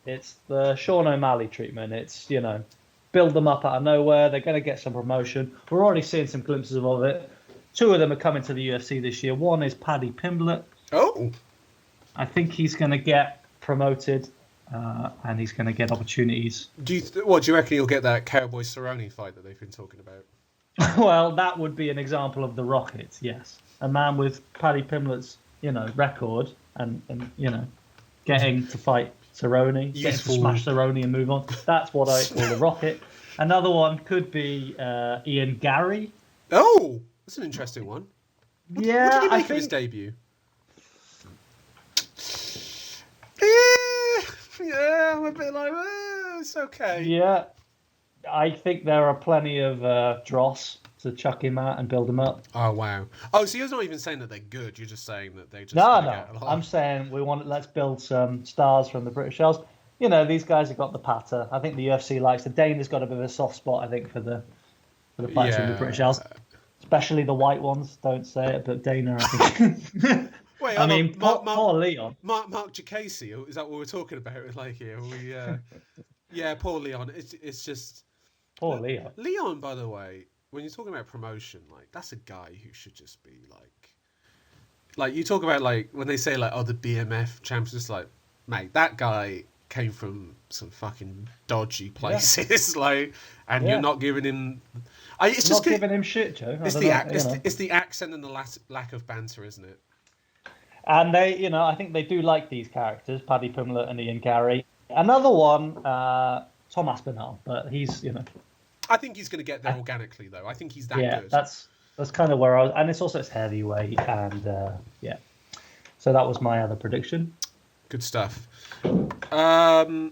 It's the Sean O'Malley treatment. It's, build them up out of nowhere. They're going to get some promotion. We're already seeing some glimpses of it. 2 of them are coming to the UFC this year. One is Paddy Pimblett. Oh. I think he's going to get promoted. and he's going to get opportunities. Do you reckon he'll get that Cowboy Cerrone fight that they've been talking about? Well, that would be an example of the Rocket, yes. A man with Paddy Pimblett's, record and getting to fight Cerrone, getting to smash Cerrone and move on. That's what I call the Rocket. Another one could be Ian Gary. Oh, that's an interesting one. What did he make of his debut? Yeah, I'm a bit like, it's okay. Yeah, I think there are plenty of dross to chuck him out and build him up. Oh wow! Oh, so you're not even saying that they're good. You're just saying that they just no. I'm saying let's build some stars from the British Isles. These guys have got the patter. I think the UFC likes the Dana's got a bit of a soft spot. I think for the fights from the British Isles, especially the white ones. Don't say it, but Dana, I think. Wait, I mean, Paul Leon. Mark Jacasey, is that what we're talking about? Like here, yeah, Paul Leon. It's just Paul Leon. Leon, by the way, when you're talking about promotion, like that's a guy who should just be like you talk about like when they say like the BMF champs, just like mate, that guy came from some fucking dodgy places, and you're not giving him. It's just not giving him shit, Joe. It's the accent and the lack of banter, isn't it? And they, I think they do like these characters, Paddy Pimblett and Ian Gary. Another one, Tom Aspinall, but he's, I think he's going to get there organically, though. I think he's that good. Yeah, that's kind of where I was, and it's also heavyweight, and so that was my other prediction. Good stuff. Okay,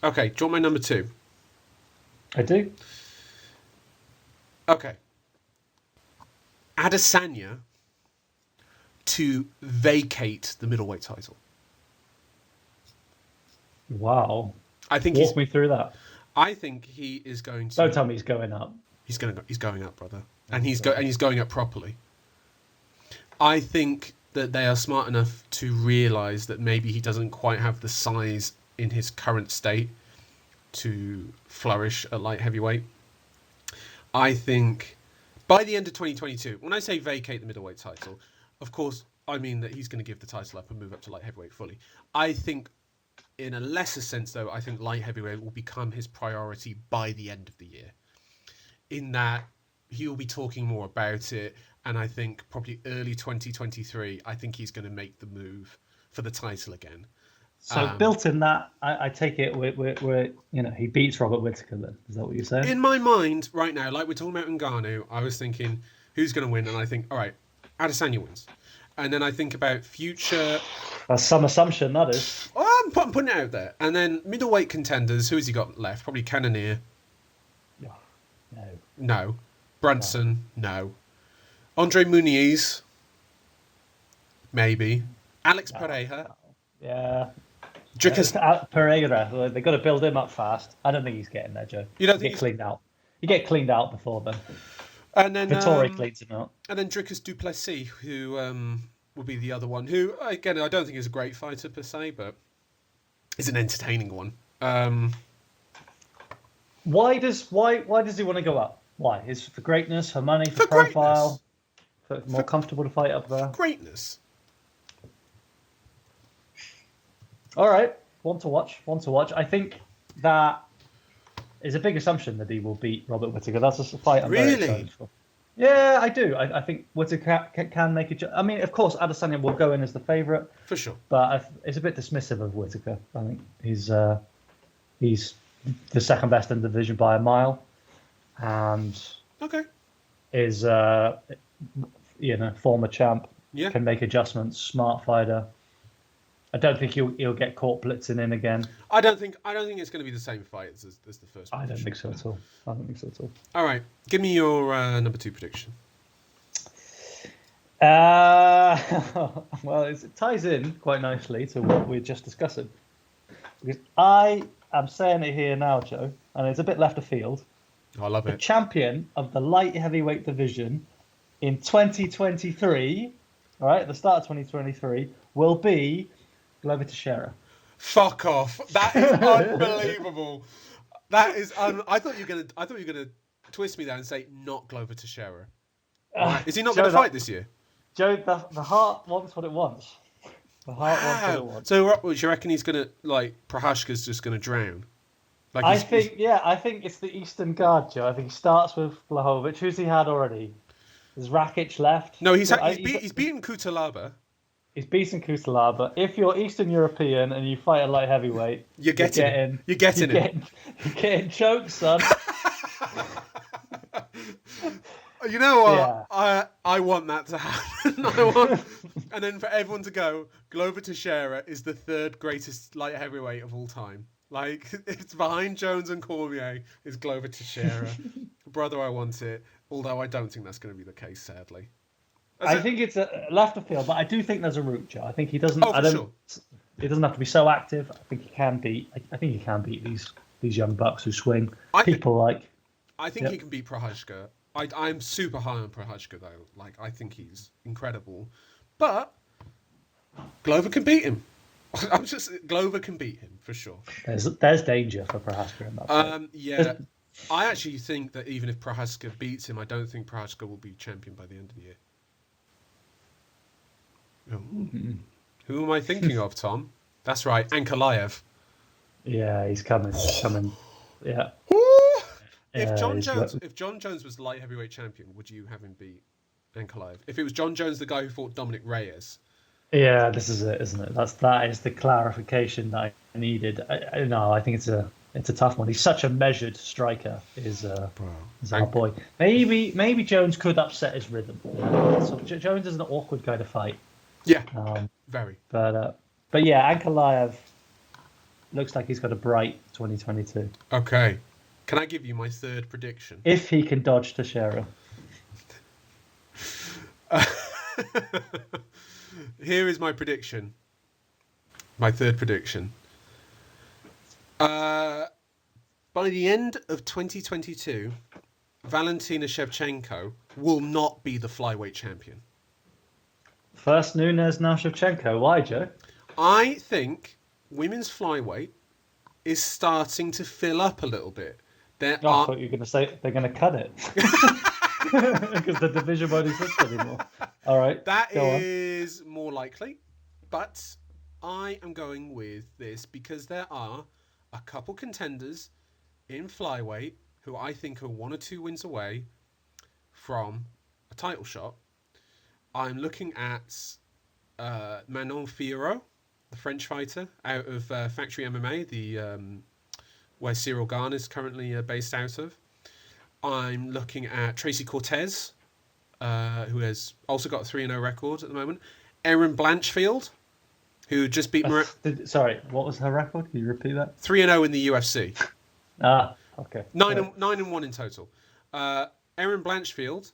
do you want my number 2? I do. Okay. Adesanya to vacate the middleweight title. Wow. I think Walk me through that. I think he is going to. Don't tell me he's going up. He's going up, brother, and he's going up properly. I think that they are smart enough to realise that maybe he doesn't quite have the size in his current state to flourish at light heavyweight. I think by the end of 2022, when I say vacate the middleweight title, of course, I mean that he's going to give the title up and move up to light heavyweight fully. I think in a lesser sense, though, I think light heavyweight will become his priority by the end of the year. In that, he'll be talking more about it, and I think probably early 2023, I think he's going to make the move for the title again. So built in that, I take it we're he beats Robert Whittaker then. Is that what you're saying? In my mind, right now, like we're talking about Ngannou, I was thinking, who's going to win? And I think, all right, Adesanya wins. And then I think about future... That's some assumption, that is. Oh, I'm putting it out there. And then middleweight contenders, who has he got left? Probably Cannonier. No. Brunson, no. Andre Muniz, maybe. Alex Pereira. Yeah. Pereira. They've got to build him up fast. I don't think he's getting there, Joe. You don't think cleaned out? You get cleaned out before then. And then Vittori cleans him out. And then Dricus du Plessis, who will be the other one. Who again, I don't think is a great fighter per se, but is an entertaining one. Why does he want to go up? Why? Is it for greatness, for money, for profile, for more comfortable to fight up there? Greatness. All right, one to watch. I think that is a big assumption that he will beat Robert Whittaker. That's a fight I'm very excited for. Yeah, I do. I think Whittaker can make it. I mean, of course, Adesanya will go in as the favourite. For sure. But it's a bit dismissive of Whittaker. I think he's the second best in the division by a mile. And is former champ, can make adjustments, smart fighter. I don't think he'll get caught blitzing in again. I don't think it's going to be the same fight as the first one. I don't think so at all. All right, give me your number 2 prediction. Well, it ties in quite nicely to what we're just discussing. Because I am saying it here now, Joe, and it's a bit left of field. I love it. The champion of the light heavyweight division in 2023, all right, at the start of 2023, will be Glover Teixeira. Fuck off! That is unbelievable. That is. I thought you were gonna twist me there and say not Glover Teixeira. Is he not going to fight this year? Joe, the heart wants what it wants. The heart wants what it Wow. wants. So do you reckon he's gonna like Prohashka's just gonna drown? Like I think it's the Eastern Guard, Joe. I think he starts with Blahovic. Who's he had already? Is Rakic left? No, he's He's beaten Kutalaba. He's beaten Kutalaba. If you're Eastern European and you fight a light heavyweight, You're getting You're getting choked, son. You know what? Yeah. I want that to happen. And then for everyone to go, Glover Teixeira is the third greatest light heavyweight of all time. Like, it's behind Jones and Cormier is Glover Teixeira. Brother, I want it. Although I don't think that's going to be the case, sadly. I think it's a left of field, but I do think there's a route, Joe. I think he doesn't. Oh, for sure. He doesn't have to be so active. I think he can beat. I think he can beat these young bucks who swing. I think he can beat Prohashka. I'm super high on Prohashka though. Like, I think he's incredible, but Glover can beat him. Glover can beat him for sure. There's danger for Prohashka in that fight. Yeah. I actually think that even if Prohashka beats him, I don't think Prohashka will be champion by the end of the year. Mm-hmm. Who am I thinking of, Tom? That's right, Ankalaev. Yeah, he's coming. Yeah. If John Jones was light heavyweight champion, would you have him beat Ankalaev? If it was John Jones, the guy who fought Dominic Reyes. Yeah, this is it, isn't it? That is the clarification that I needed. I think it's a tough one. He's such a measured striker. Is our boy. Maybe Jones could upset his rhythm. So Jones is an awkward guy to fight. Yeah, very. But yeah, Ankalaev looks like he's got a bright 2022. Okay. Can I give you my third prediction? If he can dodge Teixeira. Here is my prediction. My third prediction. By the end of 2022, Valentina Shevchenko will not be the flyweight champion. First Nunes, now Shevchenko. Why, Joe? I think women's flyweight is starting to fill up a little bit. I thought you were going to say they're going to cut it. Because the division won't exist anymore. All right. That is more likely. But I am going with this because there are a couple contenders in flyweight who I think are 1 or 2 wins away from a title shot. I'm looking at Manon Fiorot, the French fighter out of Factory MMA, where Cyril Garn is currently based out of. I'm looking at Tracy Cortez, who has also got a 3-0 record at the moment. Erin Blanchfield, who just beat... Sorry, what was her record? Can you repeat that? 3-0 in the UFC. Okay. 9-1 in total. Erin Blanchfield,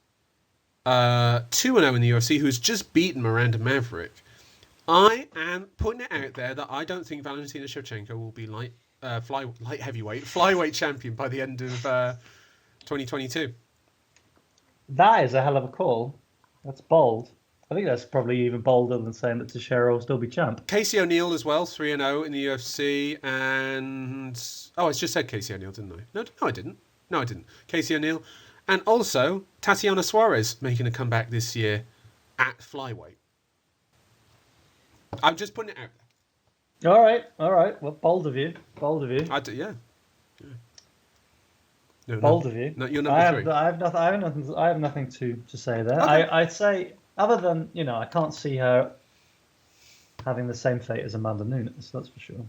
2-0 in the UFC, who's just beaten Miranda Maverick. I am putting it out there that I don't think Valentina Shevchenko will be light heavyweight, flyweight champion by the end of 2022. That is a hell of a call. That's bold. I think that's probably even bolder than saying that Teixeira will still be champ. Casey O'Neill as well, 3-0 in the UFC, and I just said Casey O'Neill, didn't I? No, I didn't. Casey O'Neill, and also Tatiana Suarez making a comeback this year at flyweight. I'm just putting it out there. All right. Well, bold of you. I do, yeah. No, bold of you. No, you're number 3. I have nothing to say there. Okay. I'd say, other than I can't see her having the same fate as Amanda Nunes. That's for sure.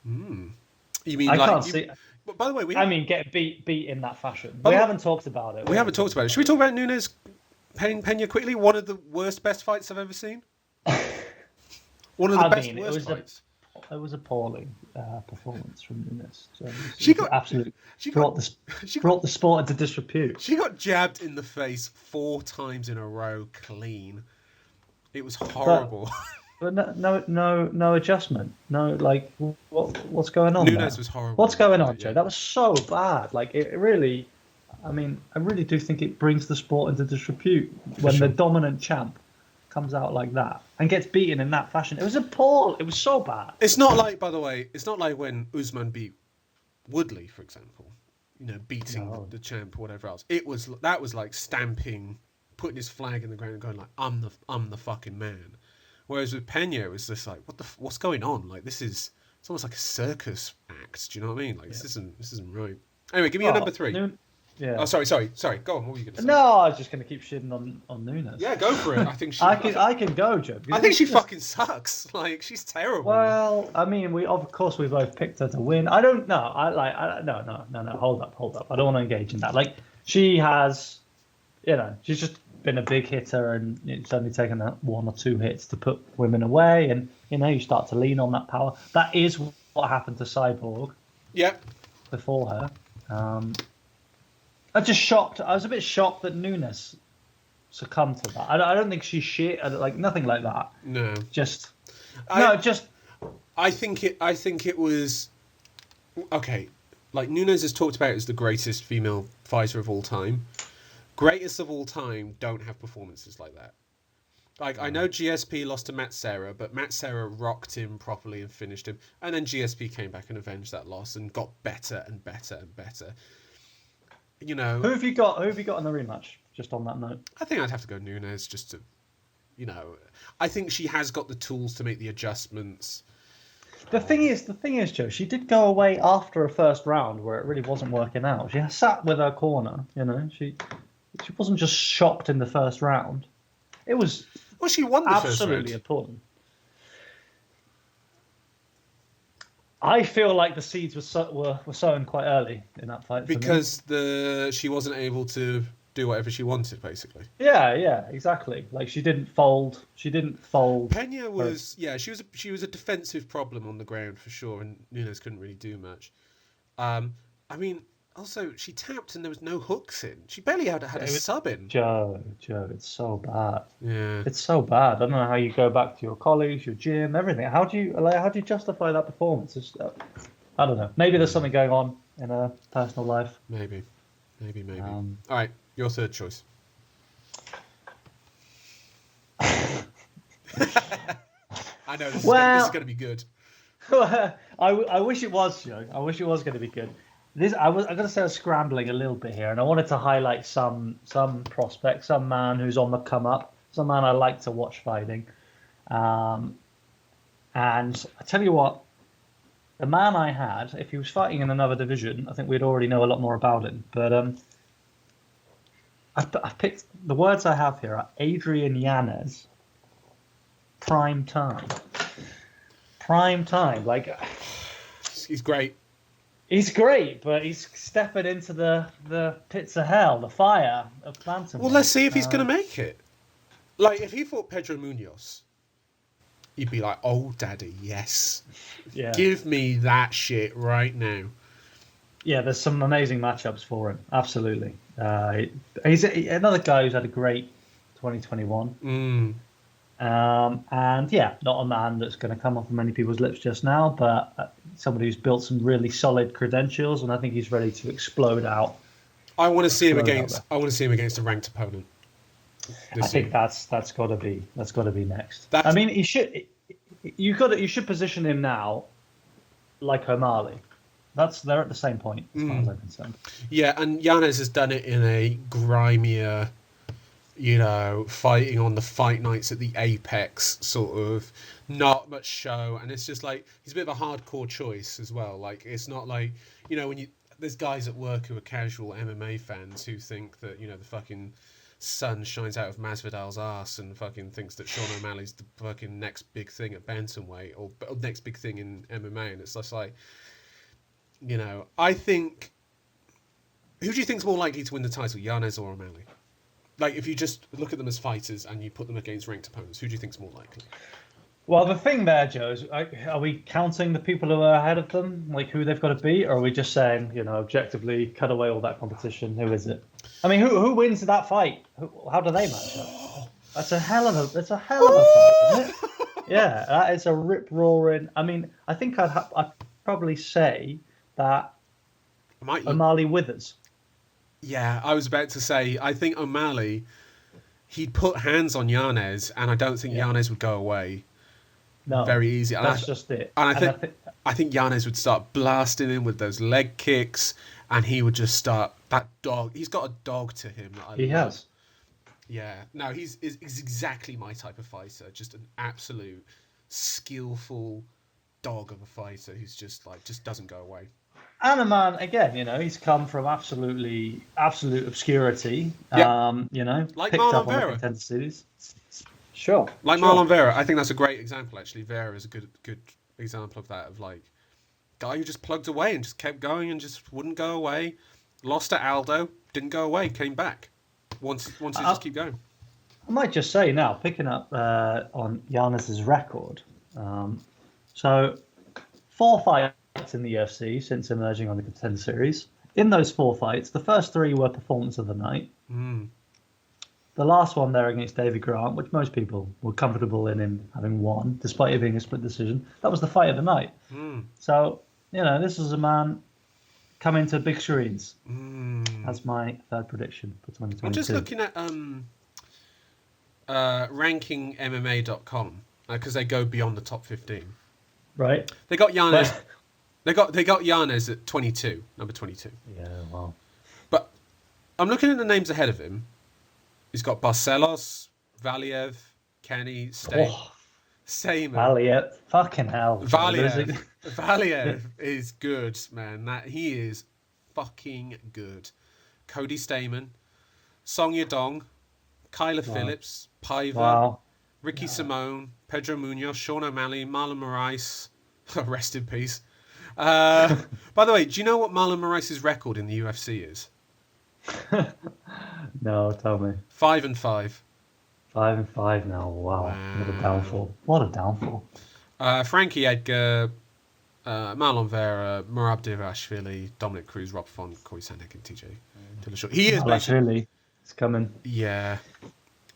You mean I can't see? By the way, get beat in that fashion. We haven't talked about it. We haven't talked about it. Should we talk about Nunes Pena quickly? One of the best fights I've ever seen. One of the worst fights. It was appalling performance from Nunes. She brought the sport into disrepute. She got jabbed in the face 4 times in a row, clean. It was horrible. But no adjustment. No, what's going on? Nunes was horrible. What's going on, Joe? That was so bad. It really. I really do think it brings the sport into disrepute when the dominant champ comes out like that and gets beaten in that fashion. It was appalling. It was so bad. It's not like, by the way, when Usman beat Woodley, for example, beating the champ or whatever else. That was like stamping, putting his flag in the ground and going like, I'm the fucking man. Whereas with Pena, it was just like, what's going on? Like it's almost like a circus act. Do you know what I mean? Like this isn't right. Anyway, give me your number 3. Yeah. Oh, sorry. Go on. What were you going to say? No, I was just going to keep shitting on Nunes. Yeah, go for it. I think she. I can go, Joe. I think she fucking sucks. Like she's terrible. Well, I mean, we both picked her to win. I don't know. No. Hold up. I don't want to engage in that. Like she has, she's just been a big hitter, and it's only taken that 1 or 2 hits to put women away, and you start to lean on that power. That is what happened to Cyborg. Yep. Before her. I was a bit shocked that Nunes succumbed to that. I don't think she's shit. Like nothing like that. No. I think it was okay. Like Nunes is talked about as the greatest female fighter of all time. Greatest of all time don't have performances like that. Like I know GSP lost to Matt Serra, but Matt Serra rocked him properly and finished him, and then GSP came back and avenged that loss and got better and better and better. Who have you got in the rematch? Just on that note, I think I'd have to go Nunes just to, I think she has got the tools to make the adjustments. The thing is, Joe, she did go away after a first round where it really wasn't working out. She sat with her corner. She wasn't just shocked in the first round. It was she won the first round. Absolutely important. I feel like the seeds were sown quite early in that fight. Because she wasn't able to do whatever she wanted, basically. Yeah, exactly. Like she didn't fold. Pena was she was a defensive problem on the ground for sure, and Nunes couldn't really do much. I mean, also she tapped and there was no hooks in. She barely had a sub in. Joe, it's so bad. Yeah, it's so bad. I don't know how you go back to your colleagues, your gym, everything. How do you justify that performance? I don't know. Maybe there's something going on in her personal life. Maybe. All right, your third choice. I know this is going to be good. I wish it was, Joe. I wish it was going to be good. I'm going to say I was scrambling a little bit here, and I wanted to highlight some prospect, some man who's on the come up, some man I like to watch fighting. And I tell you what, the man I had, if he was fighting in another division, I think we'd already know a lot more about him. But I've picked the words I have here are Adrian Yanez. Prime time. Like he's great. He's great, but he's stepping into the pits of hell, the fire of bantamweight. Well, let's see if he's going to make it. Like, if he fought Pedro Munoz, you'd be like, oh, daddy, yes. Yeah. Give me that shit right now. Yeah, there's some amazing matchups for him. Absolutely. He's another guy who's had a great 2021. And yeah, not a man that's going to come off of many people's lips just now, but somebody who's built some really solid credentials, and I think he's ready to explode out. I want to see him against a ranked opponent. I think that's got to be next. I mean, you should position him now like O'Malley. They're at the same point as far as I'm concerned. Yeah, and Yanez has done it in a grimier, fighting on the fight nights at the Apex, sort of not much show, and it's just like he's a bit of a hardcore choice as well. Like it's not like when there's guys at work who are casual MMA fans who think that the fucking sun shines out of Masvidal's ass and fucking thinks that Sean O'Malley's the fucking next big thing at bantamweight or next big thing in MMA, and it's just like I think who do you think's more likely to win the title, Yanez or O'Malley? Like, if you just look at them as fighters and you put them against ranked opponents, who do you think's more likely? Well, the thing there, Joe, is are we counting the people who are ahead of them, like who they've got to beat, or are we just saying, objectively, cut away all that competition? Who is it? I mean, who wins that fight? How do they match up? That's a hell of a fight, isn't it? Yeah, that is a rip-roaring. I mean, I think I'd probably say that O'Malley Withers. Yeah, I was about to say, I think O'Malley, he'd put hands on Yanez, and I don't think Yanez would go away very easy. And that's just it. And I think Yanez would start blasting him with those leg kicks, and he would just start that dog. He's got a dog to him. That I love. Has. Yeah. No, he's exactly my type of fighter. Just an absolute skillful dog of a fighter who's just doesn't go away. And a man, again, he's come from absolute obscurity. Yeah. Like picked Marlon up on Vera. the Contender Series. Sure. Marlon Vera. I think that's a great example, actually. Vera is a good example of that, of like, guy who just plugged away and just kept going and just wouldn't go away. Lost to Aldo, didn't go away, came back. Once he just keep going. I might just say now, picking up on Giannis's record. So 4 fights in the UFC since emerging on the Contender Series. In those 4 fights, the first 3 were performance of the night. The last one there against David Grant, which most people were comfortable in him having won, despite it being a split decision, that was the fight of the night. So, this is a man coming to big screens. That's my third prediction for 2022. I'm just looking at rankingmma.com because they go beyond the top 15. Right. They got Giannis. They got Giannis at 22, number 22. Yeah, well. But I'm looking at the names ahead of him. He's got Barcelos, Valiev, Kenny, Stamen. Valiev, fucking hell. Valiev is good, man. He is fucking good. Cody Stamen, Song Yadong, Kyler Phillips, Paiva, Ricky Simone, Pedro Munoz, Sean O'Malley, Marlon Moraes. Rest in peace. By the way, do you know what Marlon Moraes' record in the UFC is? No, tell me. 5-5. 5-5 now. Wow. What a downfall. What a downfall. Frankie Edgar, Marlon Vera, Merab Dvalishvili, Dominic Cruz, Rob Font, Corey Sandhagen, and TJ Dillashaw. He is basically. It's coming. Yeah.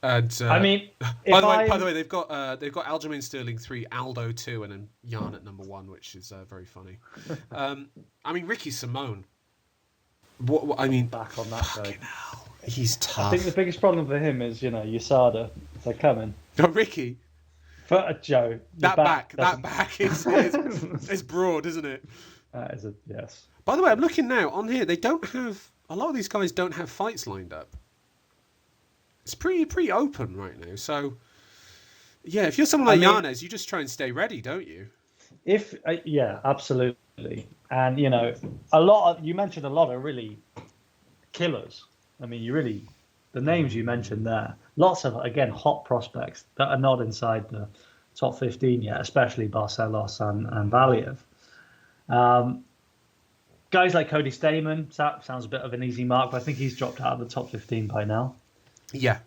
And I mean, by the way, they've got Aljamain Sterling 3, Aldo 2, and then Jan at number 1, which is very funny. I mean, Ricky Simone. What I mean, back on that fucking hell, he's tough. I think the biggest problem for him is USADA. They're coming. No, Ricky. For Joe. That back is broad, isn't it? That is yes. By the way, I'm looking now on here. They don't have a lot of these guys don't have fights lined up. It's pretty open right now. So, yeah, if you're someone like Yanez, you just try and stay ready, don't you? Yeah, absolutely. And you mentioned a lot of really killers. I mean, the names you mentioned there, lots of again hot prospects that are not inside the top 15 yet, especially Barcelos and Valiev. Guys like Cody Stamen, sounds a bit of an easy mark, but I think he's dropped out of the top 15 by now. Yeah.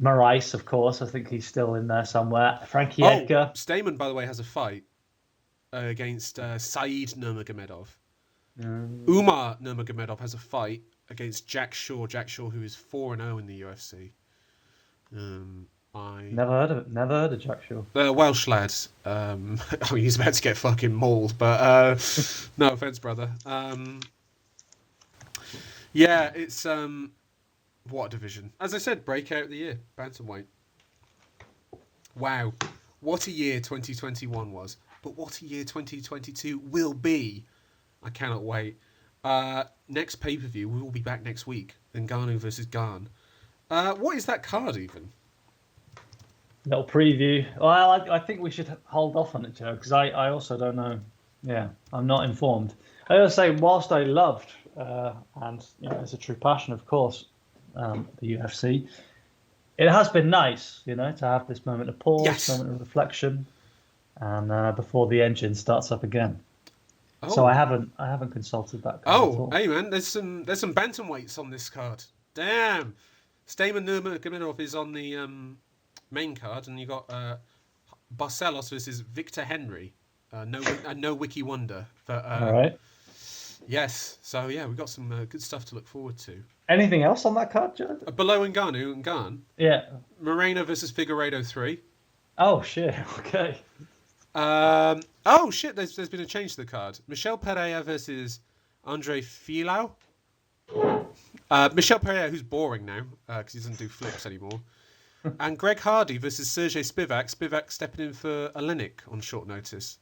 Moraes, of course, I think he's still in there somewhere. Frankie Edgar. Stamen, by the way, has a fight against Saeed Nurmagomedov. Umar Nurmagomedov has a fight against Jack Shaw. Jack Shaw, who is 4-0 in the UFC. Never heard of Jack Shaw. The Welsh lads. I mean, he's about to get fucking mauled, but no offense, brother. Yeah, it's what a division. As I said, breakout of the year, bantamweight. Wow, what a year 2021 was, but what a year 2022 will be. I cannot wait. Next pay-per-view, we will be back next week. Ngannou versus Gane. What is that card even? Little preview. Well, I think we should hold off on it, Joe, because I also don't know. Yeah, I'm not informed. I gotta say, whilst I loved, and it's a true passion, of course, the UFC, it has been nice, to have this moment of pause, moment of reflection, and before the engine starts up again. Oh. So I haven't consulted that card at all. Hey man, there's some bantamweights on this card. Damn, Stamen Nurmagomedov is on the main card, and you got Barcelos versus Victor Henry. No Wiki Wonder. But, all right. Yes, so yeah, we've got some good stuff to look forward to. Anything else on that card, Joe? Below Ngannou and Gane. Yeah. Moreno versus Figueiredo 3. Oh shit! Okay. Oh shit! There's been a change to the card. Michel Pereira versus Andre Fialho. Michel Pereira, who's boring now because he doesn't do flips anymore. And Greg Hardy versus Sergey Spivak. Spivak stepping in for Olenek on short notice.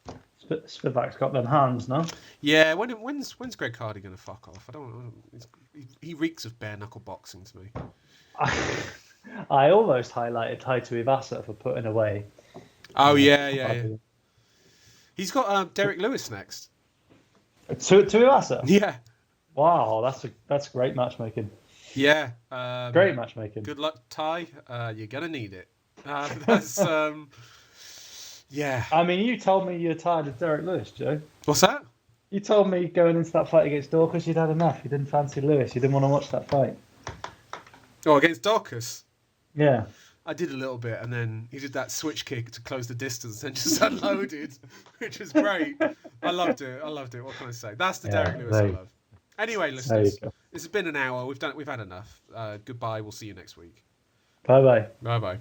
Spivak's got them hands, no? Yeah. When's Greg Hardy going to fuck off? I don't. He reeks of bare knuckle boxing to me. I almost highlighted Taito Ivasa for putting away. Oh yeah. He's got Derek Lewis next. To Ivasa. Yeah. Wow, that's great matchmaking. Yeah. Great matchmaking. Good luck, Ty. You're gonna need it. That's yeah. I mean, you told me you're tired of Derek Lewis, Joe. What's that? You told me going into that fight against Dorcas, you'd had enough. You didn't fancy Lewis. You didn't want to watch that fight. Oh, against Dorcas. Yeah. I did a little bit, and then he did that switch kick to close the distance and just unloaded, which was great. I loved it. What can I say? That's the Derek Lewis I love. Anyway, listeners, this has been an hour. We've had enough. Goodbye. We'll see you next week. Bye bye. Bye bye.